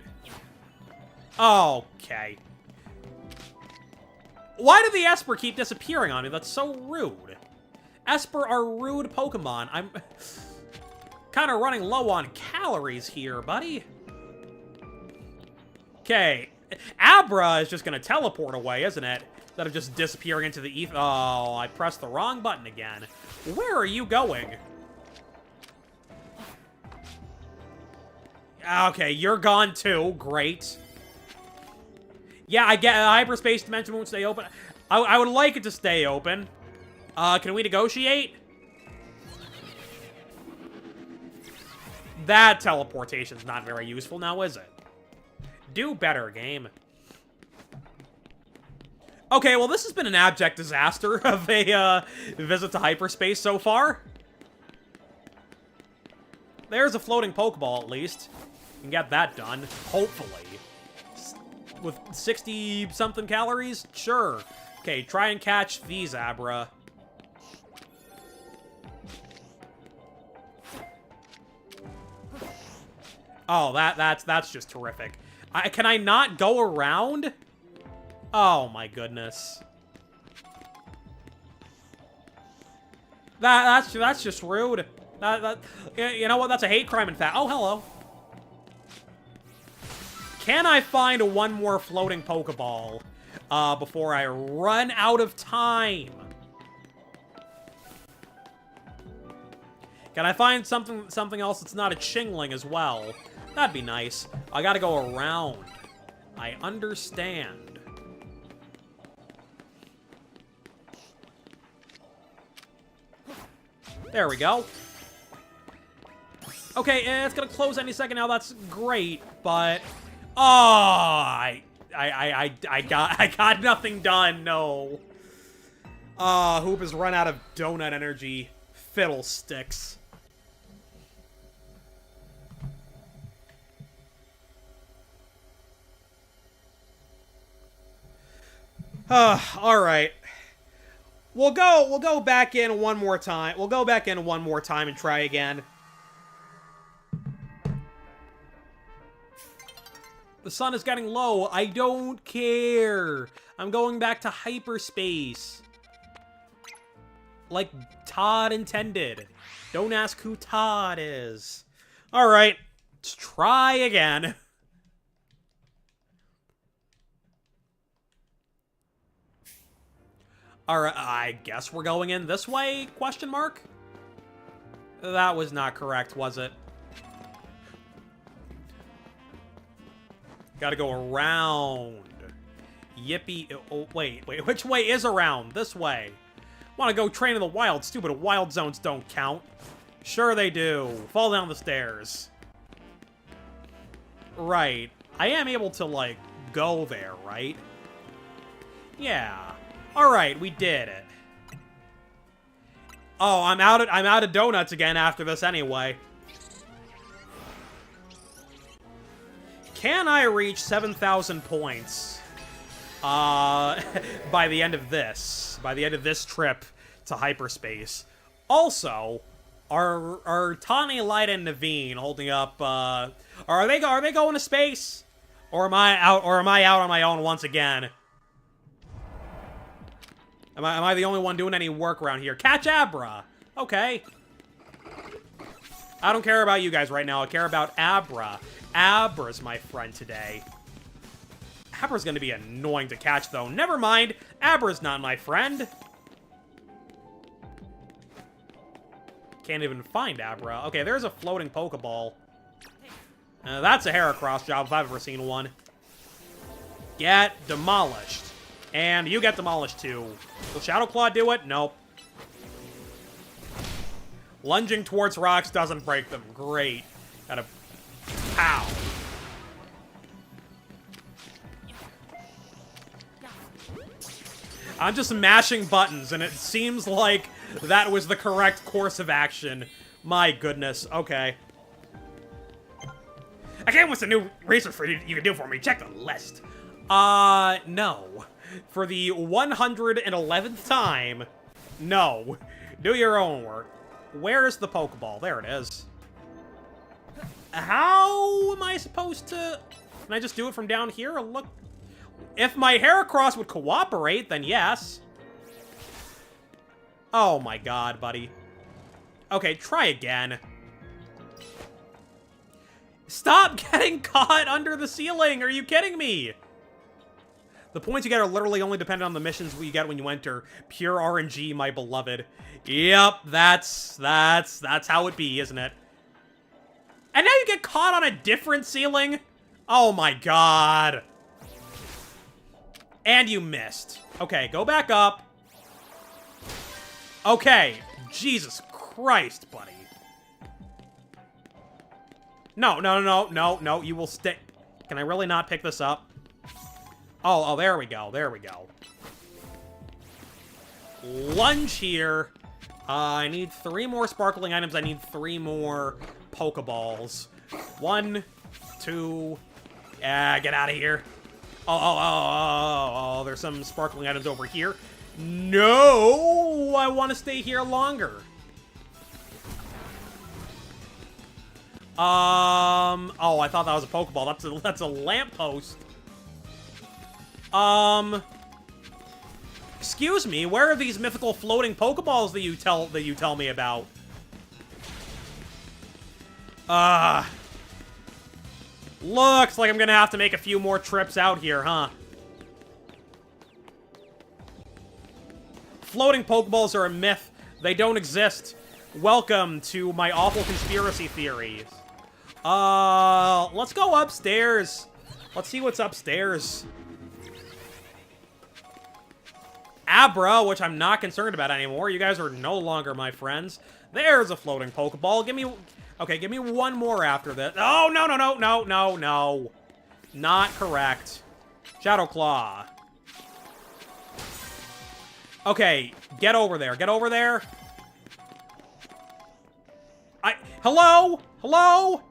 S1: Okay. Why do the Esper keep disappearing on me? That's so rude. Esper are rude Pokemon. I'm kind of running low on calories here, buddy. Okay. Abra is just going to teleport away, isn't it? Instead of just disappearing into the ether. Oh, I pressed the wrong button again. Where are you going? Okay, you're gone too. Great. Yeah, I get hyperspace dimension won't stay open. I would like it to stay open. Can we negotiate? That teleportation's not very useful now, is it? Do better, game. Okay, well, this has been an abject disaster of a visit to hyperspace so far. There's a floating Pokeball, at least. Can get that done, hopefully. With 60-something calories? Sure. Okay, try and catch these, Abra. Oh, that's just terrific. Can I not go around? Oh my goodness. That's just rude. You know what? That's a hate crime, in fact. Oh, hello. Can I find one more floating Pokeball before I run out of time? Can I find something else that's not a Chingling as well? That'd be nice. I gotta go around. I understand. There we go. Okay, it's gonna close any second now. That's great, but oh, I got nothing done. No. Hoop has run out of donut energy. Fiddlesticks. All right. We'll go back in one more time. We'll go back in one more time and try again. The sun is getting low. I don't care. I'm going back to hyperspace. Like Todd intended. Don't ask who Todd is. All right. Let's try again. Alright, I guess we're going in this way, question mark? That was not correct, was it? Gotta go around. Yippee. Oh, wait. Which way is around? This way. Wanna go train in the wild. Stupid wild zones don't count. Sure they do. Fall down the stairs. Right. I am able to, like, go there, right? Yeah. Alright, we did it. Oh, I'm out of donuts again after this anyway. Can I reach 7,000 points by the end of this? By the end of this trip to hyperspace. Also, are Tawny, Light, and Naveen holding up are they going to space? Or am I out on my own once again? Am I the only one doing any work around here? Catch Abra! Okay. I don't care about you guys right now. I care about Abra. Abra's my friend today. Abra's gonna be annoying to catch, though. Never mind. Abra's not my friend. Can't even find Abra. Okay, there's a floating Pokeball. That's a Heracross job if I've ever seen one. Get demolished. And you get demolished, too. Will Shadow Claw do it? Nope. Lunging towards rocks doesn't break them. Great. Gotta... Pow. I'm just mashing buttons, and it seems like that was the correct course of action. My goodness. Okay. Okay, what's the new research for you can do for me? Check the list. No. For the 111th time, no. Do your own work. Where's the Pokeball? There it is. How am I supposed to... Can I just do it from down here? Look... If my Heracross would cooperate, then yes. Oh my god, buddy. Okay, try again. Stop getting caught under the ceiling! Are you kidding me? The points you get are literally only dependent on the missions you get when you enter. Pure RNG, my beloved. Yep, that's how it be, isn't it? And now you get caught on a different ceiling? Oh my god. And you missed. Okay, go back up. Okay, Jesus Christ, buddy. No, you will stay. Can I really not pick this up? Oh, there we go, there we go. Lunge here. I need 3 more sparkling items. I need 3 more Pokeballs. 1, 2. Yeah, get out of here. Oh, there's some sparkling items over here. No, I want to stay here longer. Oh, I thought that was a Pokeball. That's a lamppost. Excuse me, where are these mythical floating Pokeballs that you tell me about? Looks like I'm gonna have to make a few more trips out here, huh? Floating Pokeballs are a myth. They don't exist. Welcome to my awful conspiracy theories. Let's go upstairs. Let's see what's upstairs. Abra, which I'm not concerned about anymore. You guys are no longer my friends. There's a floating Pokeball. Give me... Okay, give me one more after this. Oh, no. Not correct. Shadow Claw. Okay, get over there. Get over there. Hello? Hello?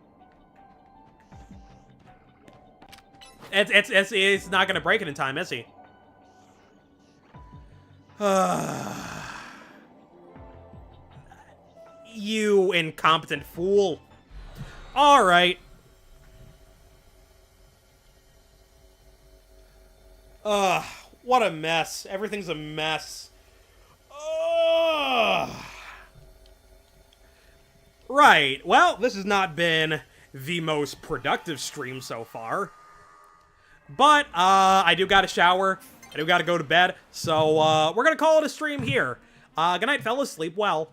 S1: It's not gonna break it in time, is he? You incompetent fool. Alright. What a mess. Everything's a mess. Right. Well, this has not been the most productive stream so far. But, I do gotta shower. I do gotta go to bed. So, we're gonna call it a stream here. Good night, fellas. Sleep well.